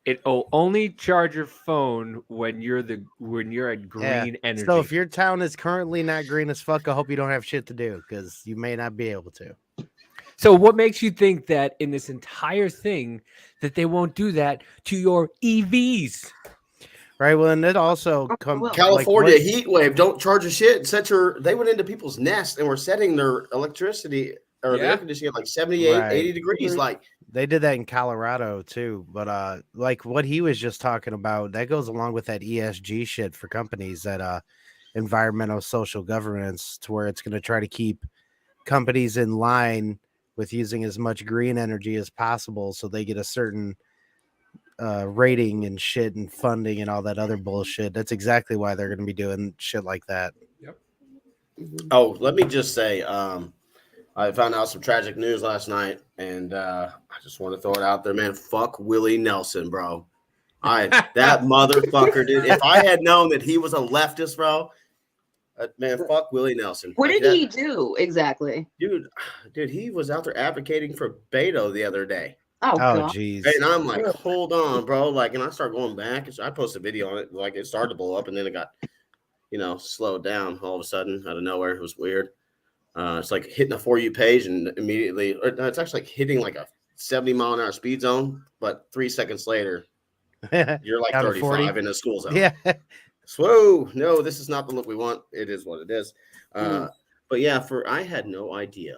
It'll only charge your phone when you're at green energy. So if your town is currently not green as fuck, I hope you don't have shit to do because you may not be able to. So what makes you think that in this entire thing that they won't do that to your EVs? Right. Well, and it also comes California heat wave. Don't charge a shit. They went into people's nests and were setting their electricity or the air conditioning at like 78, 80 degrees. Like they did that in Colorado too. But like what he was just talking about, that goes along with that ESG shit for companies, that environmental social governance, to where it's going to try to keep companies in line with using as much green energy as possible, so they get a certain rating and shit and funding and all that other bullshit. That's exactly why they're going to be doing shit like that. Yep. Oh, let me just say, I found out some tragic news last night, and I just want to throw it out there, man. Fuck Willie Nelson, bro. That motherfucker, dude. If I had known that he was a leftist, bro, man, fuck Willie Nelson. What did he do exactly? Dude, he was out there advocating for Beto the other day. Oh, jeez. And I'm like, hold on, bro. Like, and I start going back. I posted a video on it. Like, it started to blow up, and then it got, slowed down all of a sudden out of nowhere. It was weird. It's like hitting a For You page, and immediately, it's actually like hitting like a 70-mile-an-hour speed zone. But 3 seconds later, you're like 35 in a school zone. Yeah. Whoa, no, this is not the look we want. It is what it is. But yeah, I had no idea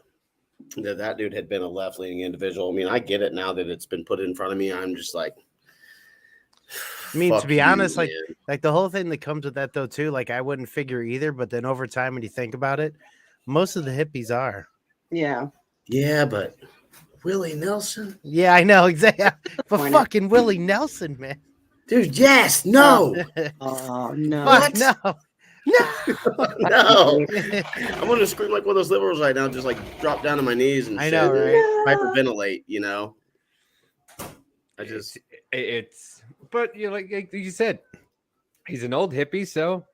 that dude had been a left-leaning individual. I mean, I get it now that it's been put in front of me. I'm just like, I mean, to be honest, man. like the whole thing that comes with that though too, like I wouldn't figure either, but then over time when you think about it, most of the hippies are. Yeah. Yeah, but Willie Nelson? Yeah, I know, exactly. But fucking Willie Nelson, man. Dude, yes, no. Oh, no. Fuck, no. No. I'm gonna scream like one of those liberals right now, just like drop down on my knees and I know, right? Hyperventilate, I just but like you said, he's an old hippie, so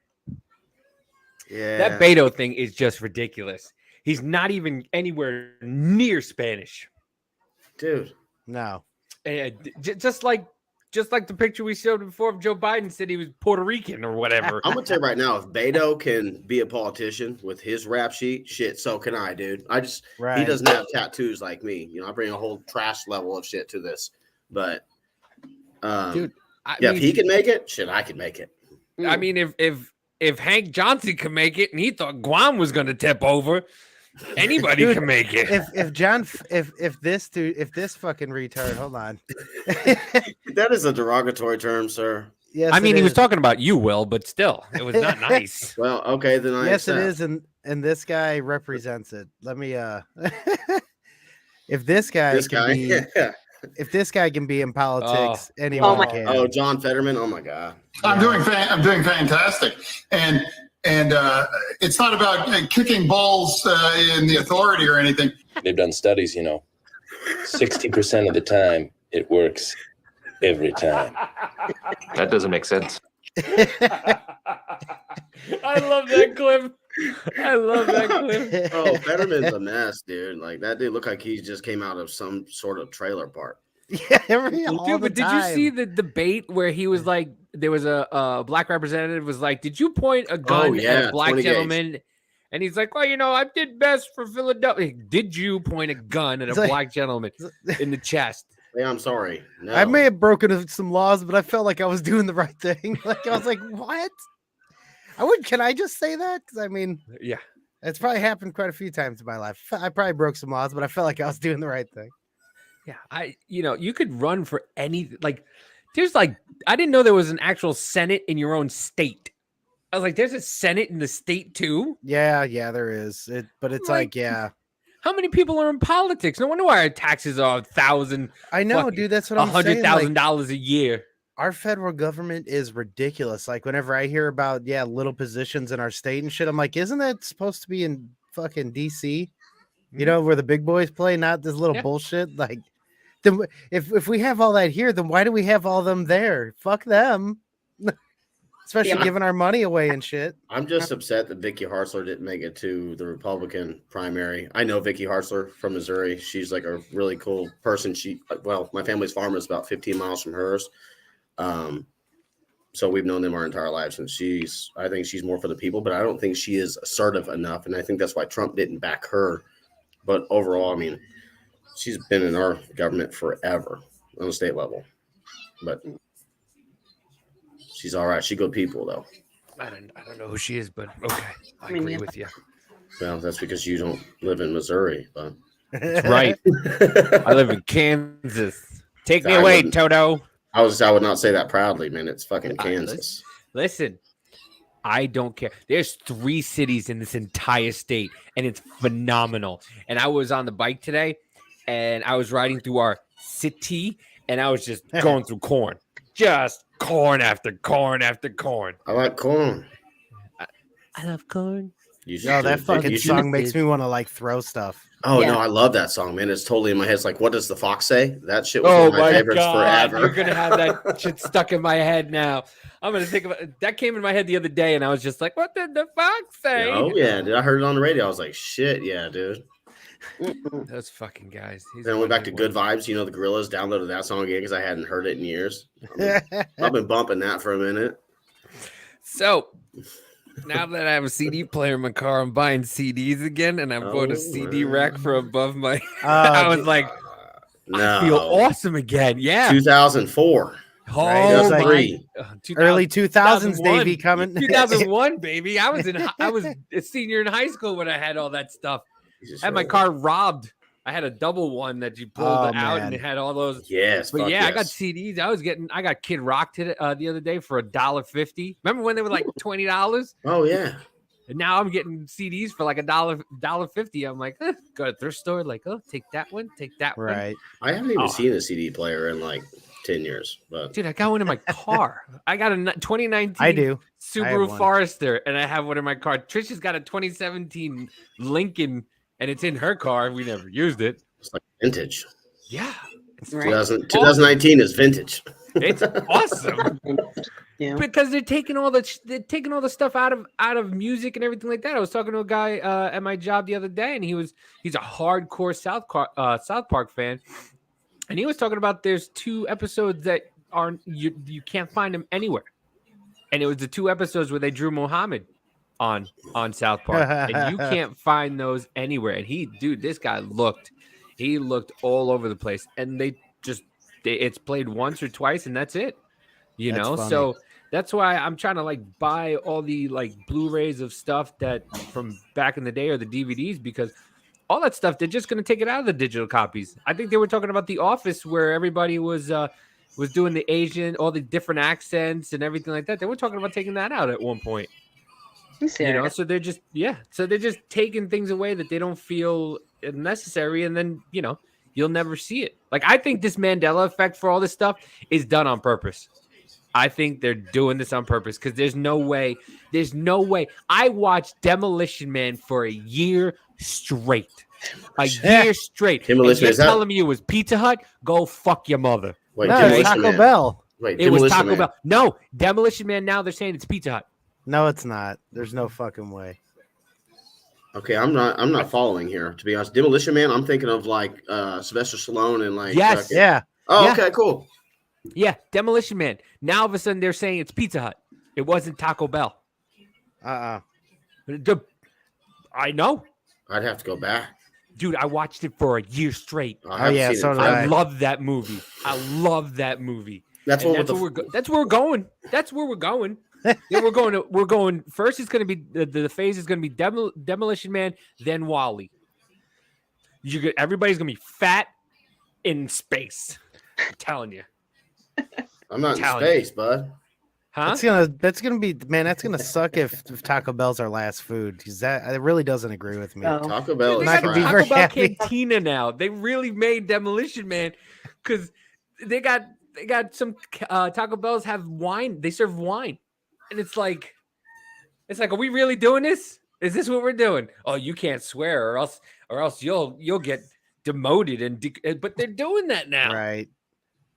yeah, that Beto thing is just ridiculous. He's not even anywhere near Spanish, dude. No, just like the picture we showed before of Joe Biden said he was Puerto Rican or whatever. I'm gonna tell you right now, if Beto can be a politician with his rap sheet, shit, so can I, dude. He doesn't have tattoos like me. I bring a whole trash level of shit to this. But dude, if he can make it, shit, I can make it. I mean, if Hank Johnson can make it and he thought Guam was gonna tip over, anybody Dude, can make it. If this fucking retard, hold on. That is a derogatory term, sir. Yes, I mean, he was talking about you, Will, but still, it was not nice. Well, okay, then yes, it is, and this guy represents it. Let me if this guy if this guy can be in politics, anyone can. Oh, John Fetterman. Oh my God. I'm doing fantastic, and it's not about kicking balls in the authority or anything. They've done studies, 60% of the time it works every time. That doesn't make sense. I love that clip. Oh, Fetterman's a mess, dude. Like that dude looked like he just came out of some sort of trailer park. Yeah, dude, but did you see the debate where he was like, there was a black representative was like, did you point a gun at a black gentleman? Gauge. And he's like, well, I did best for Philadelphia. Did you point a gun at a black gentleman in the chest? Yeah, I'm sorry. No. I may have broken some laws, but I felt like I was doing the right thing. Like I was like, what? Can I just say that? Because I mean, yeah, it's probably happened quite a few times in my life. I probably broke some laws, but I felt like I was doing the right thing. Yeah, you could run for anything. Like, there's I didn't know there was an actual Senate in your own state. I was like, there's a Senate in the state too. Yeah, there is. But it's like, yeah. How many people are in politics? No wonder why our taxes are $1,000. I know, dude. That's what I'm saying. $100,000 a year. Our federal government is ridiculous. Like whenever I hear about little positions in our state and shit, I'm like, isn't that supposed to be in fucking DC? You know, where the big boys play, not this little bullshit. Like, if we have all that here, then why do we have all them there? Fuck them. Especially giving our money away and shit. I'm just upset that Vicky Hartzler didn't make it to the Republican primary. I know Vicky Hartzler from Missouri. She's like a really cool person. My family's farm is about 15 miles from hers. So we've known them our entire lives, and I think she's more for the people, but I don't think she is assertive enough. And I think that's why Trump didn't back her. But overall, I mean, she's been in our government forever on the state level, but she's all right. She good people though. I don't know who she is, but okay, I agree with you. Well, that's because you don't live in Missouri, but that's right. I live in Kansas. Take me away, Toto. I would not say that proudly, man. It's fucking Kansas. Listen, I don't care. There's 3 cities in this entire state, and it's phenomenal. And I was on the bike today, and I was riding through our city, and I was just going through corn. Just corn after corn after corn. I like corn. I love corn. That fucking song makes me want to like throw stuff. Oh no, I love that song, man. It's totally in my head. It's like, what does the fox say? That shit was one of my favorites forever. You're gonna have that shit stuck in my head now. I'm gonna think about it. That came in my head the other day, and I was just like, what did the fox say? Oh yeah, dude. I heard it on the radio. I was like, shit, yeah, dude. Those fucking guys. Then I went back to Good Vibes. You know, the Gorillas downloaded that song again because I hadn't heard it in years. I've been bumping that for a minute. So now that I have a CD player in my car, I'm buying CDs again, and I bought a CD rack for above my. I was like, I feel awesome again. Yeah, 2004. Oh, right? Early 2000s, Davey coming. 2001, baby. I was a senior in high school when I had all that stuff. I had my car robbed. I had a double one that you pulled out, and it had all those. Yes, but I got CDs. I got Kid Rock the other day for $1.50. Remember when they were like $20? Oh yeah. And now I'm getting CDs for like $1.50. I'm like, go to the thrift store, like, take that one, take that one. Right. I haven't even seen a CD player in like 10 years. But dude, I got one in my car. I got a 2019 Subaru Forester, and I have one in my car. Trisha's got a 2017 Lincoln, and it's in her car. We never used it. It's like vintage. Yeah. It's 2019 is vintage. It's awesome. Yeah. Because they're taking all the stuff out of music and everything like that. I was talking to a guy at my job the other day, and he's a hardcore South Park fan, and he was talking about there's 2 episodes that you can't find them anywhere, and it was the 2 episodes where they drew Muhammad on South Park, and you can't find those anywhere. And this guy looked all over the place, and it's played once or twice, and that's it. You know, so that's why I'm trying to like buy all the like Blu-rays of stuff that from back in the day or the DVDs, because all that stuff, they're just going to take it out of the digital copies. I think they were talking about The Office, where everybody was doing the Asian, all the different accents and everything like that. They were talking about taking that out at one point. You know, so they're just taking things away that they don't feel necessary, and then you'll never see it. Like, I think this Mandela effect for all this stuff is done on purpose. I think they're doing this on purpose, because there's no way. I watched Demolition Man for a year straight. Year straight. Demolition, and you're telling me it was Pizza Hut? Go fuck your mother. Wait, no, it's Taco Bell. Wait, it was Taco Bell. No, Demolition Man, now they're saying it's Pizza Hut. No, it's not. There's no fucking way. Okay, I'm not following here, to be honest. Demolition Man, I'm thinking of like Sylvester Stallone and like yes, yeah. Oh, yeah. Okay, cool. Yeah, Demolition Man. Now all of a sudden they're saying it's Pizza Hut. It wasn't Taco Bell. I know. I'd have to go back. Dude, I watched it for a year straight. Oh yeah, so did I love that movie. I love that movie. That's where we're going. That's where we're going. Yeah, we're going. First, it's going to be the phase is going to be Demolition Man, then Wall-E. Everybody's going to be fat in space. I'm telling you. I'm not in space, bud. Huh? That's gonna suck if Taco Bell's our last food. Because it really doesn't agree with me. Taco Bell Dude, is they got trash. Taco Bell Cantina now. They really made Demolition Man because they got some Taco Bells have wine. They serve wine, and it's like, are we really doing this? Is this what we're doing? Oh, you can't swear, or else you'll get demoted. But they're doing that now. Right.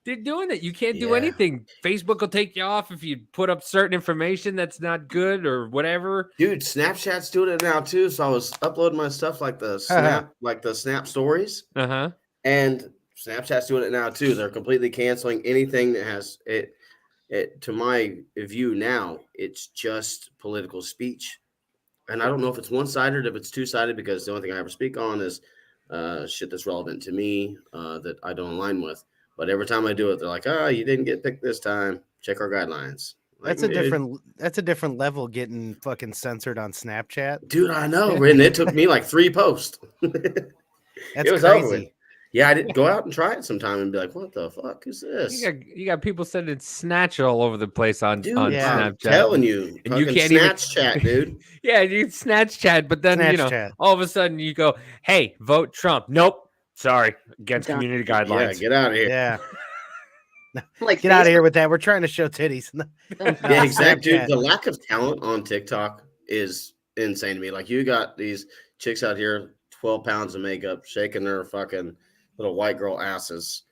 They're doing it. You can't do anything. Facebook will take you off if you put up certain information that's not good or whatever. Dude, Snapchat's doing it now too. So I was uploading my stuff like the Snap stories. Uh-huh. And Snapchat's doing it now too. They're completely canceling anything that has it. To my view now, it's just political speech. And I don't know if it's one-sided, if it's two-sided, because the only thing I ever speak on is shit that's relevant to me that I don't align with. But every time I do it, they're like, "Oh, you didn't get picked this time. Check our guidelines." Like, That's a different level getting fucking censored on Snapchat. Dude, I know. And it took me like 3 posts. That's it was over with. crazy. Yeah, I didn't go out and try it sometime and be like, "What the fuck is this?" You got people sending snatch all over the place on Snapchat. I'm telling you, and you can't snatch chat, dude. Yeah, you can snatch chat, but then all of a sudden you go, "Hey, vote Trump." Nope, sorry, against community guidelines. Yeah, get out of here. Yeah. Like get out of here with that. We're trying to show titties. Yeah, exactly. Dude, the lack of talent on TikTok is insane to me. Like, you got these chicks out here, 12 pounds of makeup, shaking their fucking little white girl asses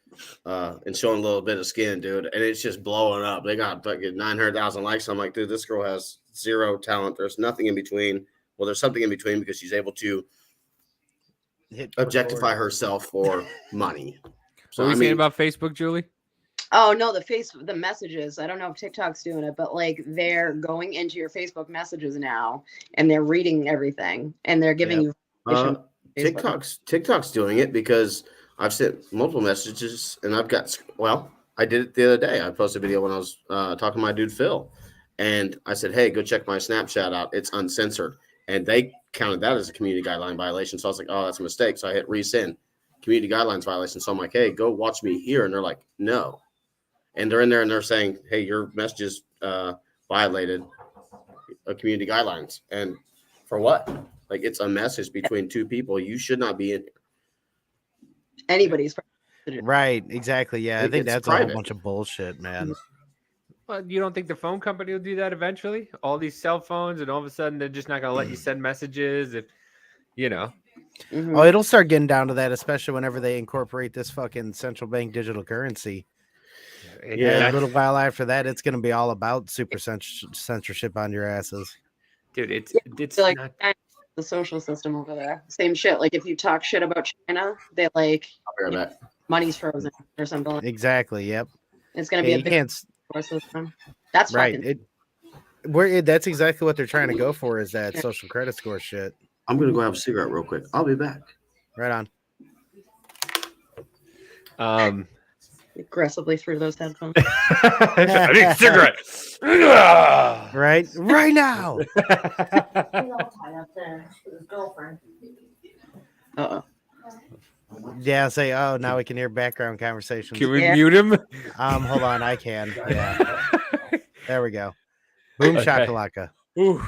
and showing a little bit of skin, dude. And it's just blowing up. They got fucking 900,000 likes. I'm like, dude, this girl has zero talent. There's nothing in between. Well, there's something in between because she's able to objectify herself for money. So what are you saying about Facebook, Julie? Oh no, the messages. I don't know if TikTok's doing it, but like they're going into your Facebook messages now and they're reading everything and they're giving you TikTok's doing it because I've sent multiple messages and I've got, I did it the other day. I posted a video when I was talking to my dude Phil, and I said, "Hey, go check my Snapchat out. It's uncensored." And they counted that as a community guideline violation. So I was like, "Oh, that's a mistake." So I hit resend, community guidelines violation. So I'm like, "Hey, go watch me here." And they're like, "No." And they're in there and they're saying, "Hey, your messages violated community guidelines." And for what? Like, it's a message between two people. You should not be in here. Anybody's right. Exactly. Yeah. I think that's a private. whole bunch of bullshit, man. Well, you don't think the phone company will do that eventually? All these cell phones, and all of a sudden they're just not going to let you send messages. If Oh, it'll start getting down to that, especially whenever they incorporate this fucking central bank digital currency. Yeah, a little while after that, it's going to be all about super censorship on your asses, dude. It's like not... the social system over there. Same shit. Like if you talk shit about China, they like money's frozen or something. Exactly. Yep. It's going to be a big system. That's right. That's exactly what they're trying to go for, is that social credit score shit. I'm going to go have a cigarette real quick. I'll be back. Right on. Aggressively through those headphones. I need a cigarette. right now. Yeah, say, "Oh, now we can hear background conversations." Can we mute him? Hold on, I can. Yeah. There we go. Boom shakalaka. Ooh.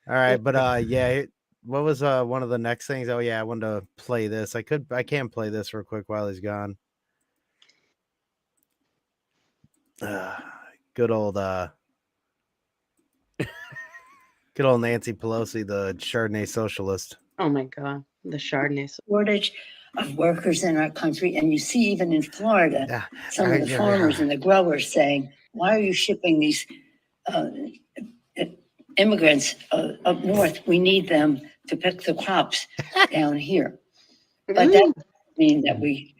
All right, but yeah, what was one of the next things? Oh yeah, I wanted to play this. I can play this real quick while he's gone. Good old Nancy Pelosi, the Chardonnay socialist. Oh my God, the Chardonnay shortage of workers in our country, and you see even in Florida, some of the farmers and the growers saying, "Why are you shipping these immigrants up north? We need them to pick the crops down here." But that doesn't mean that we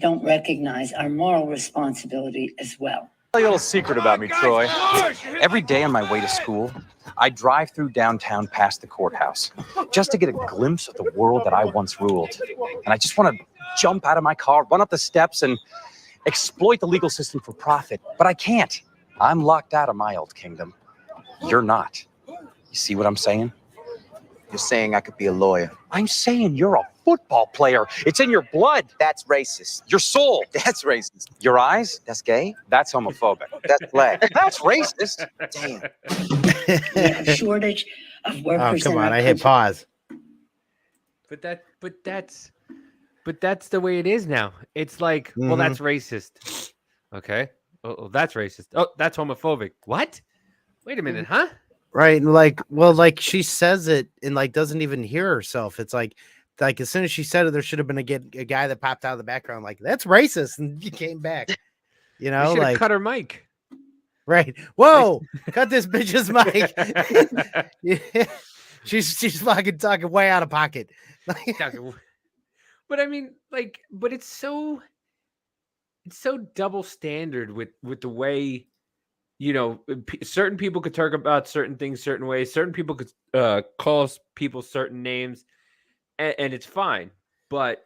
don't recognize our moral responsibility as well. Tell you a little secret about me, Troy. Every day on my way to school, I drive through downtown past the courthouse just to get a glimpse of the world that I once ruled. And I just want to jump out of my car, run up the steps, and exploit the legal system for profit. But I can't. I'm locked out of my old kingdom. You're not. You see what I'm saying? You're saying I could be a lawyer. I'm saying you're a football player. It's in your blood. That's racist. Your soul. That's racist. Your eyes. That's gay. That's homophobic. That's black. That's racist. Damn. We have a shortage of Oh, workers come in on. our I hit country. pause. But that's the way it is now. It's like, well, that's racist. Okay. Oh, that's racist. Oh, that's homophobic. What? Wait a minute, huh? Right. And like, well, like she says it and like doesn't even hear herself. It's like as soon as she said it, there should have been a guy that popped out of the background, like, that's racist. And he came back, you You know, should have like, cut her mic. right. Whoa, cut this bitch's mic. Yeah. She's fucking talking way out of pocket. But I mean, like, but it's so double standard with the way, you know, certain people could talk about certain things certain ways. Certain people could call people certain names, and it's fine. But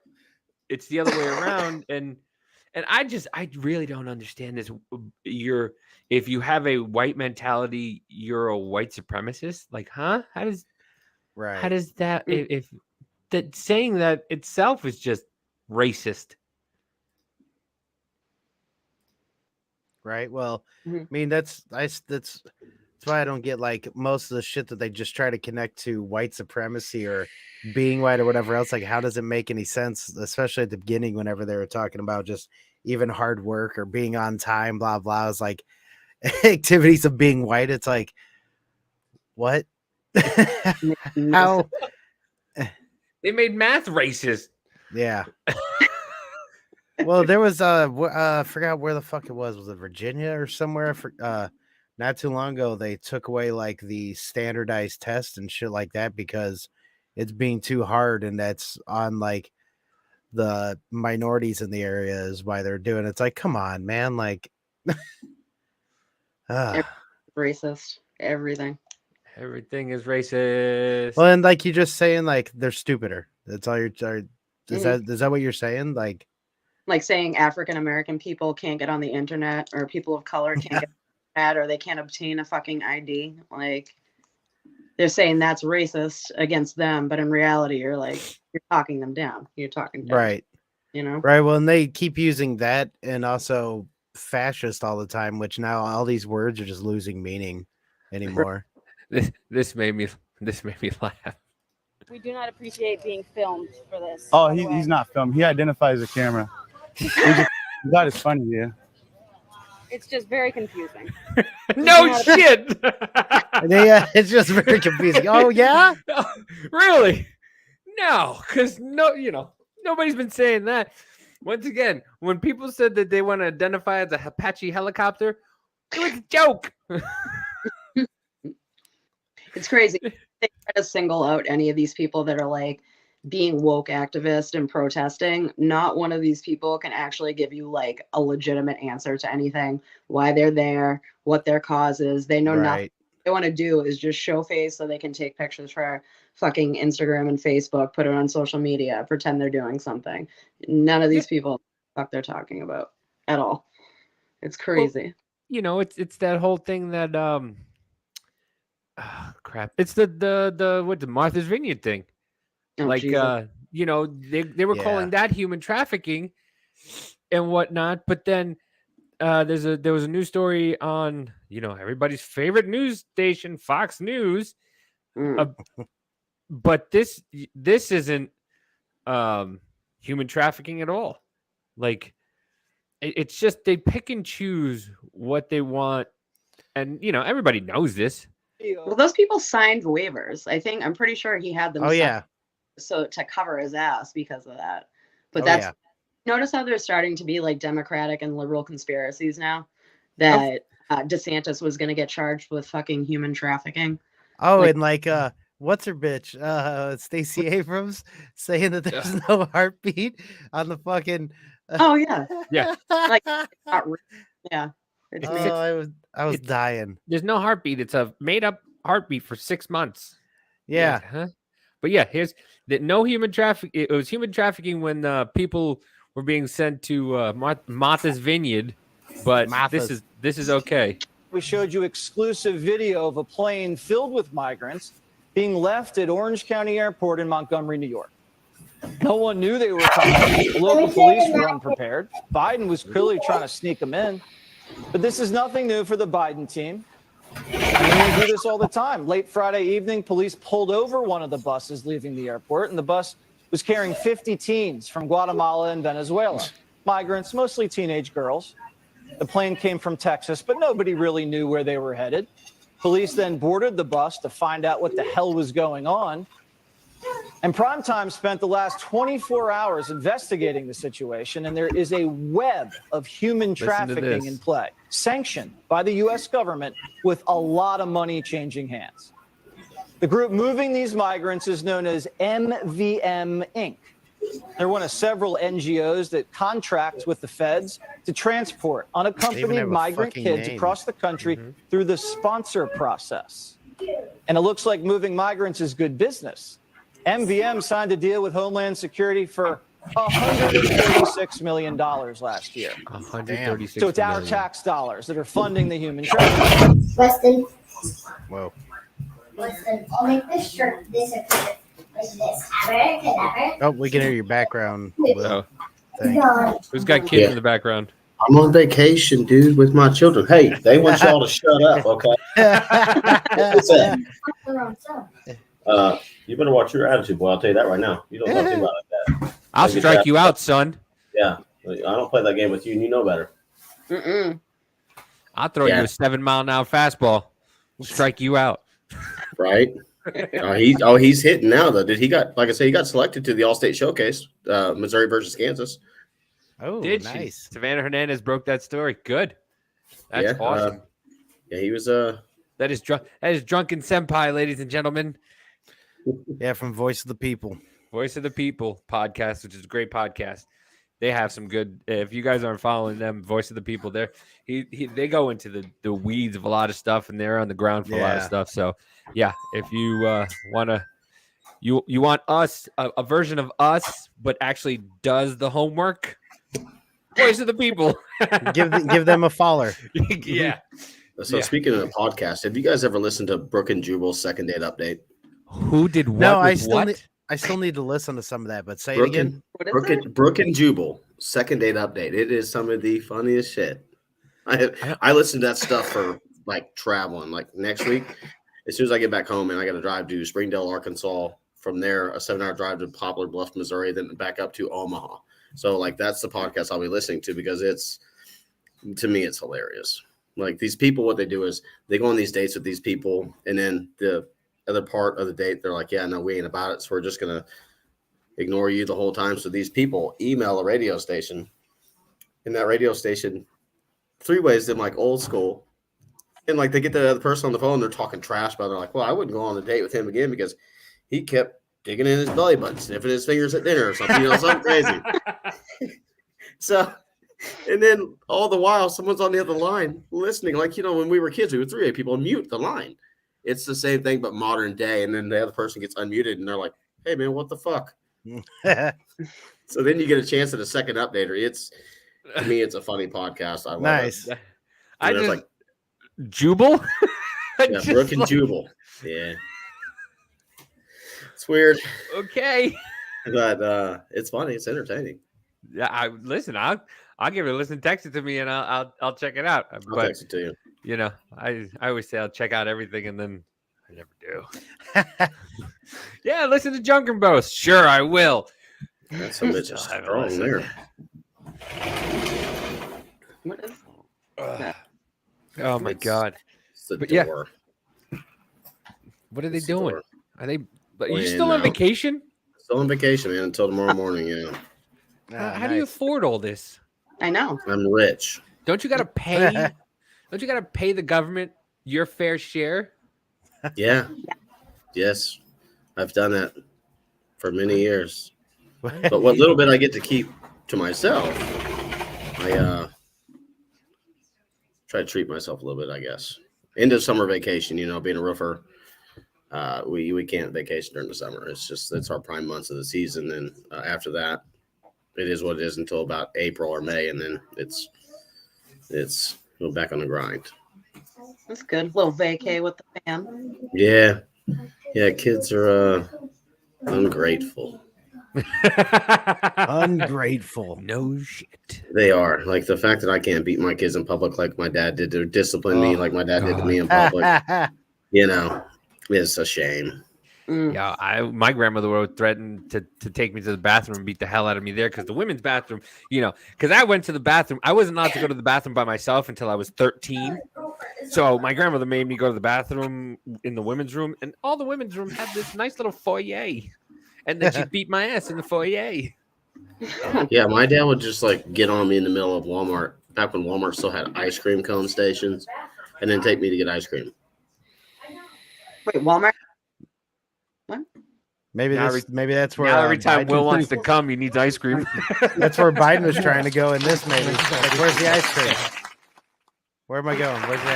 it's the other way around, and I really don't understand this. If you have a white mentality, you're a white supremacist. Like, huh? How does that if that saying that itself is just racist? Right. Well, I mean, that's why I don't get like most of the shit that they just try to connect to white supremacy or being white or whatever else. Like, how does it make any sense, especially at the beginning, whenever they were talking about just even hard work or being on time, blah blah. It's like activities of being white. It's like, what? How? They made math racist. Yeah. Well, there was I forgot where the fuck it was. Was it Virginia or somewhere? Not too long ago, they took away like the standardized test and shit like that because it's being too hard, and that's on like the minorities in the area is why they're doing it. It's like, come on, man, like racist, everything is racist. Well, and like you're just saying, like they're stupider. That's all you're. Is that what you're saying? Like saying African American people can't get on the internet, or people of color can't get on the internet, or they can't obtain a fucking ID. Like, they're saying that's racist against them, but in reality, you're talking them down. You're talking down, right. You know, right. Well, and they keep using that and also fascist all the time, which now all these words are just losing meaning anymore. This made me laugh. We do not appreciate being filmed for this. Oh, he's not filmed. He identifies the camera. That is funny, yeah. It's just very confusing. No shit. Yeah, it's just very confusing. Oh yeah, really? No, because nobody's been saying that. Once again, when people said that they want to identify as a Apache helicopter, it was a joke. It's crazy. They try to single out any of these people that are like being woke activists and protesting. Not one of these people can actually give you like a legitimate answer to anything, why they're there, what their cause is. They know nothing. What they want to do is just show face so they can take pictures for fucking Instagram and Facebook, put it on social media, pretend they're doing something. None of these people know what the fuck they're talking about at all. It's crazy. Well, it's that whole thing that crap. It's the Martha's Vineyard thing. Oh, like Jesus. They were calling that human trafficking and whatnot, but then there was a news story on everybody's favorite news station, Fox News, but this isn't human trafficking at all. Like it's just they pick and choose what they want, and everybody knows this. Well, those people signed waivers. I'm pretty sure he had them. Oh yeah. So to cover his ass because of that. But notice how there's starting to be like Democratic and liberal conspiracies now that DeSantis was going to get charged with fucking human trafficking. Oh, and what's her bitch? Stacey Abrams saying that there's no heartbeat on the fucking. Oh yeah, yeah. Like, not real. Yeah. I was dying. There's no heartbeat. It's a made up heartbeat for 6 months. Yeah. Huh? But yeah, here's that no human traffic. It was human trafficking when people were being sent to Martha's Vineyard, but this is okay. We showed you exclusive video of a plane filled with migrants being left at Orange County Airport in Montgomery, New York. No one knew they were coming. The local police were unprepared. Biden was clearly trying to sneak them in. But this is nothing new for the Biden team. I mean, they do this all the time. Late Friday evening, police pulled over one of the buses leaving the airport, and the bus was carrying 50 teens from Guatemala and Venezuela. Migrants, mostly teenage girls. The plane came from Texas, but nobody really knew where they were headed. Police then boarded the bus to find out what the hell was going on. And Primetime spent the last 24 hours investigating the situation, and there is a web of human trafficking in play, sanctioned by the U.S. government with a lot of money changing hands. The group moving these migrants is known as MVM Inc. They're one of several NGOs that contract with the feds to transport unaccompanied migrant kids across the country through the sponsor process. And it looks like moving migrants is good business. MVM signed a deal with Homeland Security for $136 million last year. 136 So it's our million. tax dollars that are funding the human trafficking. Weston, Whoa. Weston, I'll make this shirt disappear like this. Abracadabra. Oh, we can hear your background. Oh. thing. Who's got kids in the background? I'm on vacation, dude, with my children. Hey, they want y'all to shut up, okay? What's that? You better watch your attitude, boy. I'll tell you that right now. You don't talk to me about that. I'll strike you out, son. Yeah, I don't play that game with you, and you know better. I'll throw you a 7-mile-an-hour fastball. We'll strike you out. Right? He's hitting now though. He got selected to the All-State Showcase, Missouri versus Kansas. Oh, nice. Savannah Hernandez broke that story. Good. That's awesome. Yeah, he was That is Drunken Senpai, ladies and gentlemen. Yeah, from Voice of the People. Voice of the People podcast, which is a great podcast. They have some good. If you guys aren't following them, Voice of the People, they go into the weeds of a lot of stuff, and they're on the ground for a lot of stuff. So, yeah, if you you want us a version of us, but actually does the homework, Voice of the People, give them a follower. Yeah. So speaking of the podcast, have you guys ever listened to Brooke and Jubal's second date update? Who did what? No, what? I still need to listen to some of that, but say Brooke it again. Brooke and Jubal second date update. It is some of the funniest shit. I listen to that stuff for like traveling. Like next week, as soon as I get back home, and I got to drive to Springdale, Arkansas. From there, a 7-hour drive to Poplar Bluff, Missouri, then back up to Omaha. So like that's the podcast I'll be listening to because to me it's hilarious. Like these people, what they do is they go on these dates with these people, and then the other part of the date, they're like, yeah, no, we ain't about it. So we're just going to ignore you the whole time. So these people email a radio station, and that radio station three-ways them like old school. And like they get the other person on the phone, they're talking trash about it. They're like, well, I wouldn't go on a date with him again because he kept digging in his belly button, sniffing his fingers at dinner or something, something crazy. So, and then all the while, someone's on the other line listening. Like, when we were kids, we would 3 people mute the line. It's the same thing, but modern day. And then the other person gets unmuted, and they're like, hey, man, what the fuck? So then you get a chance at a second updater. To me, it's a funny podcast. I love it. I just like Jubal. Yeah, Brooke and Jubal. Yeah. It's weird. Okay. But it's funny. It's entertaining. Yeah, I'll give it a listen. Text it to me, and I'll check it out. I'll text it to you. I always say I'll check out everything, and then I never do. Yeah, listen to Junkin' Boast. Sure, I will. That's a bit strong there. What is Oh my God! But yeah, what are they doing? Door. Are they? Are you still on vacation? Still on vacation, man, until tomorrow morning. Yeah. How do you afford all this? I know. I'm rich. Don't you got to pay? Don't you got to pay the government your fair share? Yeah. Yes, I've done that for many years. But what little bit I get to keep to myself, I try to treat myself a little bit, I guess. End of summer vacation, being a roofer, we can't vacation during the summer. It's our prime months of the season, and after that, it is what it is until about April or May, and then it's back on the grind. That's good. A little vacay with the fam. Yeah. Yeah, kids are ungrateful. Ungrateful. No shit. They are. Like the fact that I can't beat my kids in public like my dad did to discipline me like my dad did to me in public. It's a shame. Yeah, my grandmother would threaten to take me to the bathroom and beat the hell out of me there because the women's bathroom, because I went to the bathroom. I wasn't allowed to go to the bathroom by myself until I was 13. So my grandmother made me go to the bathroom in the women's room, and all the women's room had this nice little foyer, and then she'd beat my ass in the foyer. Yeah, my dad would just like get on me in the middle of Walmart back when Walmart still had ice cream cone stations, and then take me to get ice cream. Wait, Walmart? What? Maybe that's where now every time Biden, Will wants to come, he needs ice cream. That's where Biden was trying to go in this. Maybe like, where's the ice cream? Where am I going? Where's the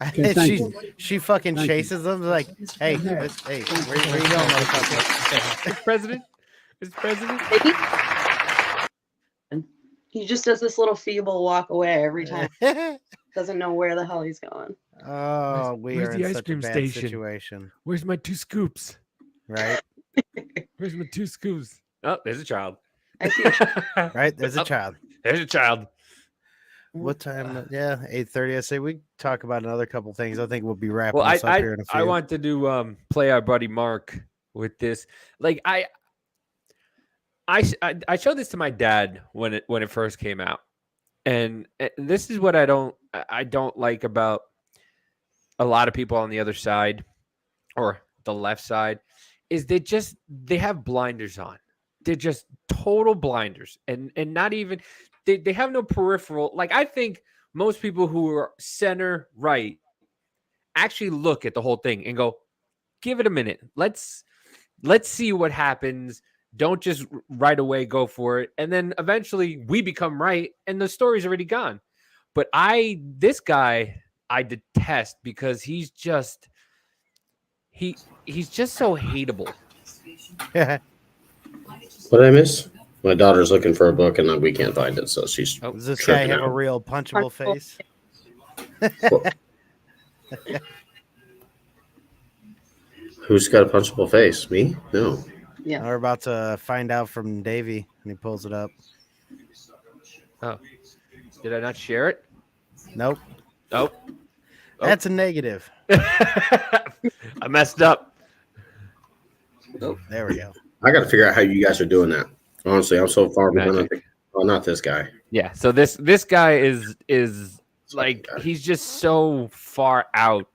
ice cream? She fucking chases them like, hey, where you going, motherfucker? Mr. President. He just does this little feeble walk away every time. Doesn't know where the hell he's going. Oh, Where's are the in ice such cream a bad station? situation. Where's my 2 scoops? Right? Where's my 2 scoops? Oh, there's a child. Right? There's a child. There's a child. What time? Yeah, 8:30. I say we talk about another couple things. I think we'll be wrapping Well, this up here in a few. I want to do play our buddy Mark with this. Like I showed this to my dad when it first came out, and this is what I don't like about a lot of people on the other side or the left side is they have blinders on. They're just total blinders, and not even they have no peripheral. Like I think most people who are center right actually look at the whole thing and go, give it a minute. Let's see what happens. Don't just right away go for it. And then eventually we become right and the story's already gone. But this guy I detest because he's just so hateable. What did I miss? My daughter's looking for a book and we can't find it, so she's. Does this guy have a real punchable face? Who's got a punchable face? Me? No. Yeah. We're about to find out from Davey, and he pulls it up. Oh, did I not share it? Nope. Nope. That's a negative. I messed up. Nope. There we go. I got to figure out how you guys are doing that. Honestly, I'm so far behind. Oh, not this guy. Yeah. So this guy is like he's just so far out.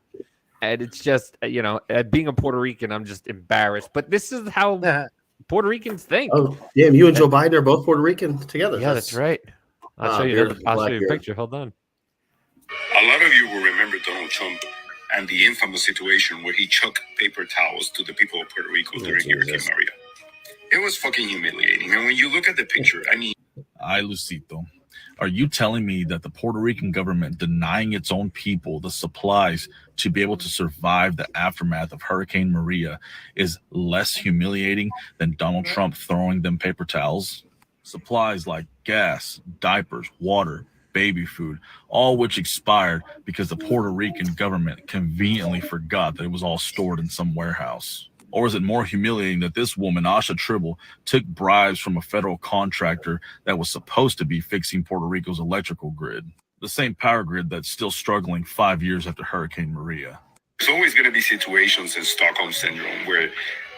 And it's just, being a Puerto Rican, I'm just embarrassed. But this is how Puerto Ricans think. Oh, damn. You and Joe Biden are both Puerto Rican together. Yeah, that's right. I'll show you a picture. Hold on. A lot of you will remember Donald Trump and the infamous situation where he chucked paper towels to the people of Puerto Rico during Hurricane Maria. It was fucking humiliating. And when you look at the picture, I mean... Ay, Lucito. Are you telling me that the Puerto Rican government denying its own people the supplies to be able to survive the aftermath of Hurricane Maria is less humiliating than Donald Trump throwing them paper towels? Supplies like gas, diapers, water, baby food, all which expired because the Puerto Rican government conveniently forgot that it was all stored in some warehouse. Or is it more humiliating that this woman, Asha Tribble, took bribes from a federal contractor that was supposed to be fixing Puerto Rico's electrical grid? The same power grid that's still struggling 5 years after Hurricane Maria. There's always going to be situations in Stockholm Syndrome where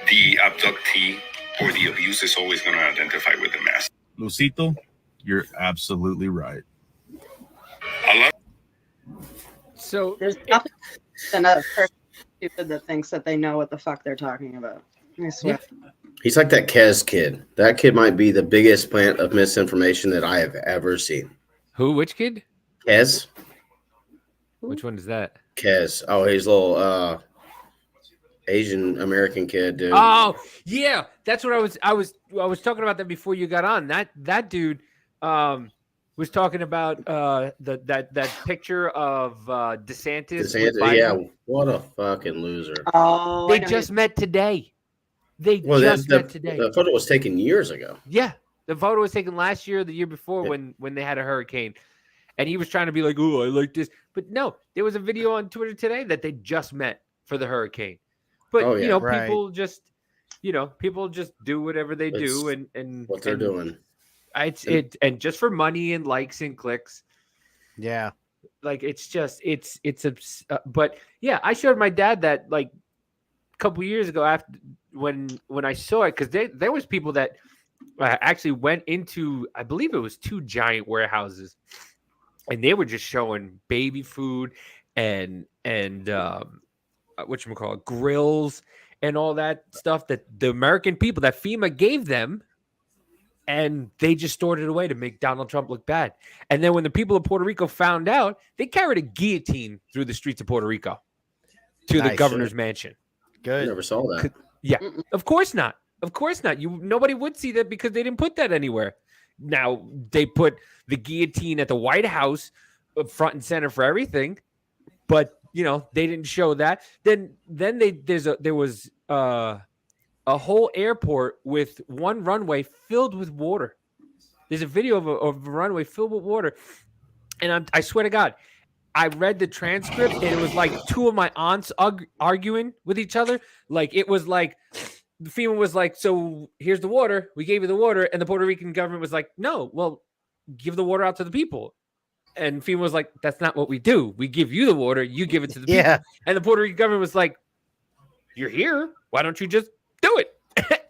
the abductee or the abuse is always going to identify with the mass. Lucito, you're absolutely right. So there's nothing than a person stupid that thinks that they know what the fuck they're talking about. I swear. He's like that Kez kid. That kid might be the biggest plant of misinformation that I have ever seen. Who? Which kid? Kez. Which one is that? Kez. Oh, he's a little Asian American kid, dude. Oh, yeah. That's what I was talking about that before you got on. That dude was talking about that picture of DeSantis. Yeah, what a fucking loser. Oh, they just met today. Met today. The photo was taken years ago. Yeah, the photo was taken last year, or the year before, when they had a hurricane, And he was trying to be like, oh, I like this. But no, there was a video on Twitter today that they just met for the hurricane. But, Oh, yeah. Right. people just do whatever they do. And what they're doing. And just for money and likes and clicks. Yeah. Like, but yeah, I showed my dad that like a couple years ago after when I saw it, because there was people that actually went into, I believe it was 2 giant warehouses, and they were just showing baby food and whatchamacallit, grills and all that stuff that the American people that FEMA gave them, and they just stored it away to make Donald Trump look bad. And then when the people of Puerto Rico found out, they carried a guillotine through the streets of Puerto Rico to the governor's mansion. Good. I never saw that. Yeah, of course not. Of course not. Nobody would see that because they didn't put that anywhere. Now they put the guillotine at the White House front and center for everything, but they didn't show that. Then there was a whole airport with one runway filled with water. There's a video of a runway filled with water, and I swear to God, I read the transcript, and it was like 2 of my aunts arguing with each other. Like, it was like the FEMA was like, so here's the water. We gave you the water. And the Puerto Rican government was like, no, well, give the water out to the people. And FEMA was like, that's not what we do. We give you the water. You give it to the people. Yeah. And the Puerto Rican government was like, you're here. Why don't you just do it?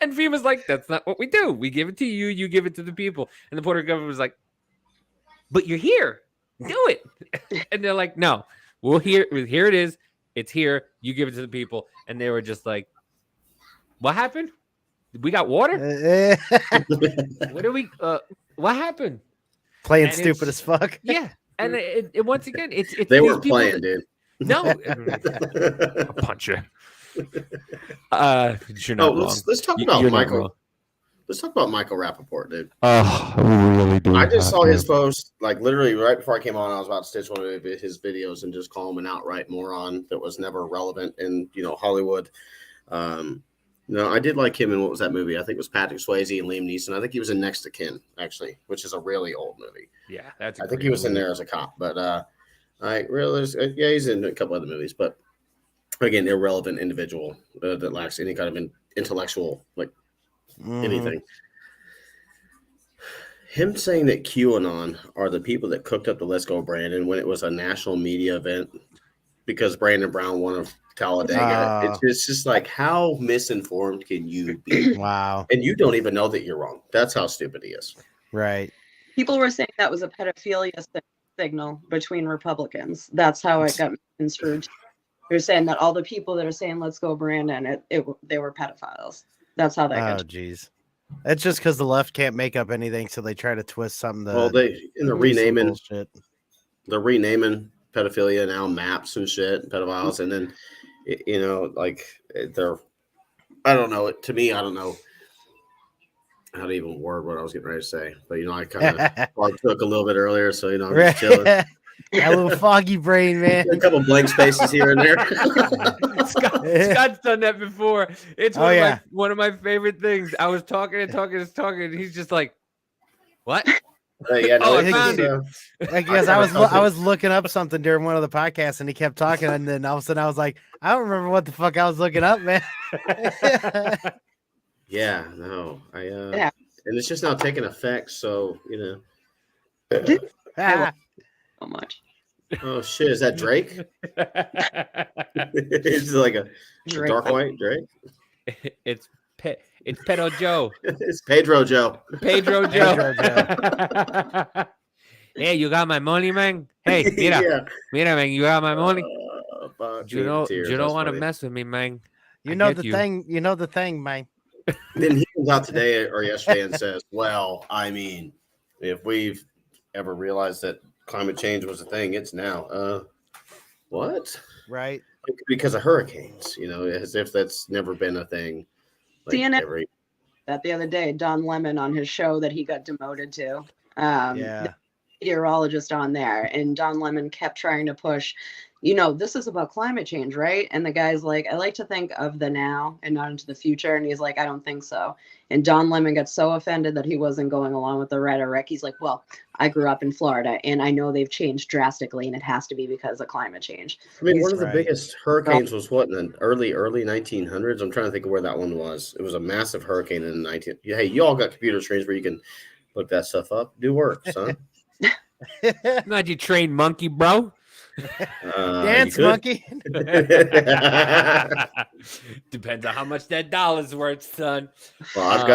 And FEMA's like, that's not what we do. We give it to you. You give it to the people. And the Puerto Rican government was like, but you're here. Do it. And they're like, no, here it is. It's here. You give it to the people. And they were just like, what happened? We got water? What happened? Playing stupid as fuck. Yeah. And once again, it's they were playing, dude. No. I'll punch you. You're not wrong. Let's talk about Michael. Let's talk about Michael Rappaport, dude. Oh, we really do. I just saw his post, like literally right before I came on. I was about to stitch one of his videos and just call him an outright moron that was never relevant in Hollywood. I did like him in, what was that movie? I think it was Patrick Swayze and Liam Neeson. I think he was in Next to Kin, actually, which is a really old movie. Yeah, I think he was in there as a cop, but he's in a couple other movies, but again, irrelevant individual that lacks any kind of intellectual anything. Him saying that QAnon are the people that cooked up the Let's Go Brandon when it was a national media event because Brandon Brown won a Talladega. It's just like, how misinformed can you be? Wow. And you don't even know that you're wrong. That's how stupid he is. Right. People were saying that was a pedophilia signal between Republicans. That's how it got construed. They're saying that all the people that are saying "Let's go, Brandon," they were pedophiles. That's how that got. Oh, geez. It's just because the left can't make up anything, so they try to twist something. They're renaming pedophilia now maps and shit, pedophiles, and then I don't know. To me, I don't know how to even word what I was getting ready to say, but I kind of took a little bit earlier, so I'm just chilling. A little foggy brain, man. A couple blank spaces here and there. Scott's done that before. It's one of my favorite things. I was talking, and he's just like, "What?" I found it. Because I was looking up something during one of the podcasts, and he kept talking, and then all of a sudden I was like, I don't remember what the fuck I was looking up, man. Yeah, no, and it's just now taking effect. So So much. Oh shit! Is that Drake? It's like a dark white Drake. It's Pedro Joe. It's Pedro Joe. Pedro Joe. Hey, you got my money, man. Hey, mira, man, you got my money. You don't want to mess with me, man. You know the thing, man. Then he comes out today or yesterday and says, "Well, I mean, if we've ever realized that climate change was a thing, it's now." What? Right. Because of hurricanes, as if that's never been a thing. CNN that the other day, Don Lemon on his show that he got demoted to. The meteorologist on there, and Don Lemon kept trying to push this is about climate change, right? And the guy's like, I like to think of the now and not into the future. And he's like, I don't think so. And Don Lemon got so offended that he wasn't going along with the rhetoric. He's like, well, I grew up in Florida and I know they've changed drastically and it has to be because of climate change. I mean, one of the biggest hurricanes was what, in the early 1900s? I'm trying to think of where that one was. It was a massive hurricane in the 19. Hey, you all got computer screens where you can look that stuff up. Do work, son. Not you trained monkey, bro. Dance monkey. Depends on how much that dollar's worth, son. Well, I've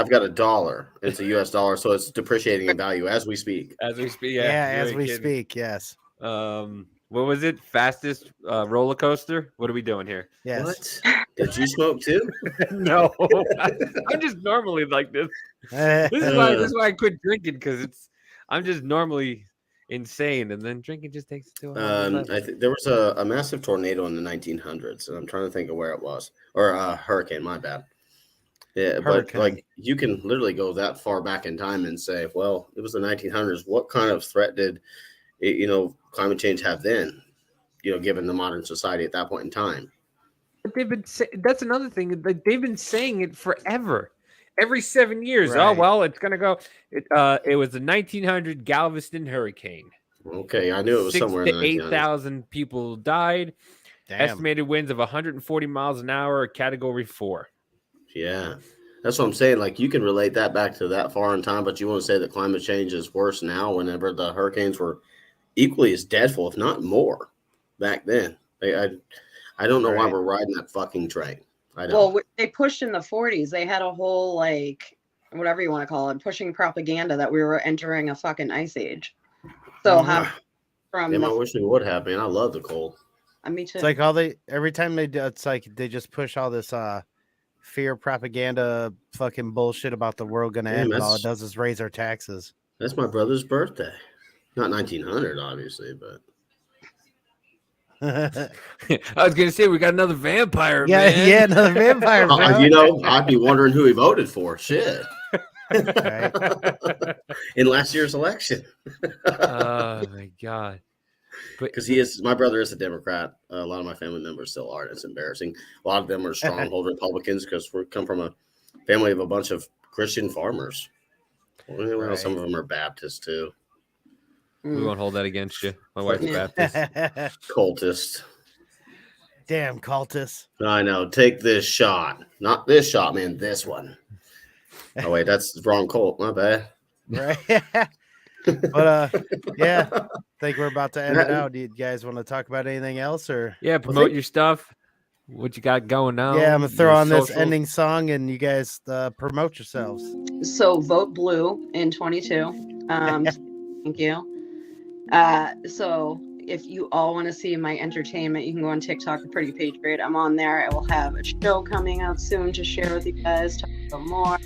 got a dollar. It's a U.S. dollar, so it's depreciating in value as we speak. As we speak, as we speak, yes. What was it? Fastest roller coaster? What are we doing here? Yes. What? Did you smoke too? No, I'm just normally like this. This is why I quit drinking, because I'm just normally insane, and then drinking just takes it to a I think there was a massive tornado in the 1900s, and I'm trying to think of where it was, or a hurricane. My bad. Yeah, but like you can literally go that far back in time and say, well, it was the 1900s. What kind of threat did climate change have then? Given the modern society at that point in time. But that's another thing. They've been saying it forever. Every 7 years. Right. Oh, well, it's going to go. It was the 1900 Galveston hurricane. Okay, I knew it was somewhere in the 8,000 people died. Damn. Estimated winds of 140 miles an hour, category 4. Yeah, that's what I'm saying. Like, you can relate that back to that far in time, but you want to say that climate change is worse now whenever the hurricanes were equally as deadful, if not more, back then. I don't know why we're riding that fucking train. I don't. Well, they pushed in the 40s. They had a whole, whatever you want to call it, pushing propaganda that we were entering a fucking ice age. So I wish we would have, man. I love the cold. Me too. It's like every time they do, it's like they just push all this fear propaganda fucking bullshit about the world gonna end. And all it does is raise our taxes. That's my brother's birthday. Not 1900, obviously, but. I was gonna say we got another vampire. Yeah, man. yeah, another vampire. Bro. I'd be wondering who he voted for. Shit. In last year's election. Oh my god. Because my brother is a Democrat. A lot of my family members still are. It's embarrassing. A lot of them are stronghold Republicans because we come from a family of a bunch of Christian farmers. Well, some of them are Baptists too. We won't hold that against you. My wife's Baptist. Cultist. Damn cultist. I know. Take this shot. Not this shot, man. This one. Oh, wait. That's the wrong cult. My bad. Right. But, yeah. I think we're about to end it out. Do you guys want to talk about anything else? Or promote your stuff. What you got going on? Yeah, I'm going to throw on this ending song and you guys promote yourselves. So vote blue in 22. Thank you. So if you all want to see my entertainment, you can go on TikTok, The Pretty Patriot. I'm on there. I will have a show coming out soon to share with you guys, talk about more,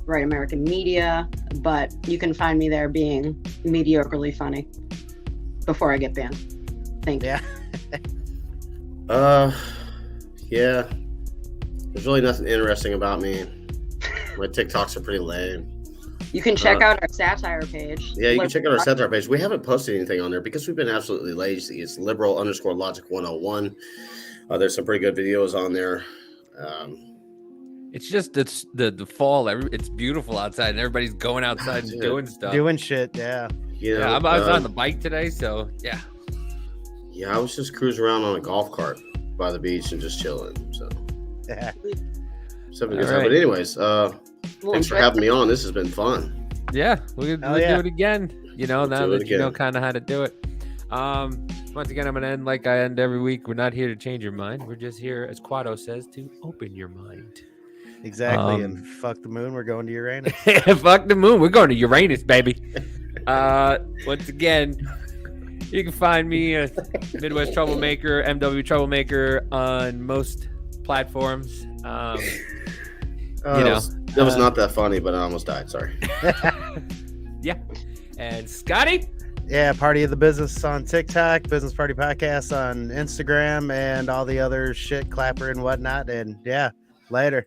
Right American Media, but you can find me there being mediocrely funny before I get banned. Thank you. Yeah. There's really nothing interesting about me. My TikToks are pretty lame. You can check out our satire page. Yeah, you can check out our satire page. We haven't posted anything on there because we've been absolutely lazy. It's liberal_logic101. There's some pretty good videos on there. It's just the fall. It's beautiful outside, and everybody's going outside and doing stuff, doing shit. Yeah, I was on the bike today, so yeah. Yeah, I was just cruising around on a golf cart by the beach and just chilling. So yeah. But anyways, thanks for having me on. This has been fun. Yeah, we'll do it again. Now that you know kind of how to do it. Once again, I'm going to end like I end every week. We're not here to change your mind. We're just here, as Quado says, to open your mind. Exactly. And fuck the moon. We're going to Uranus. Fuck the moon. We're going to Uranus, baby. Once again, you can find me Midwest Troublemaker, MW Troublemaker on most platforms. That was not that funny, but I almost died. Sorry. Yeah. And Scotty? Yeah, Party of the Business on TikTok, Business Party Podcast on Instagram, and all the other shit, Clapper and whatnot. And yeah, later.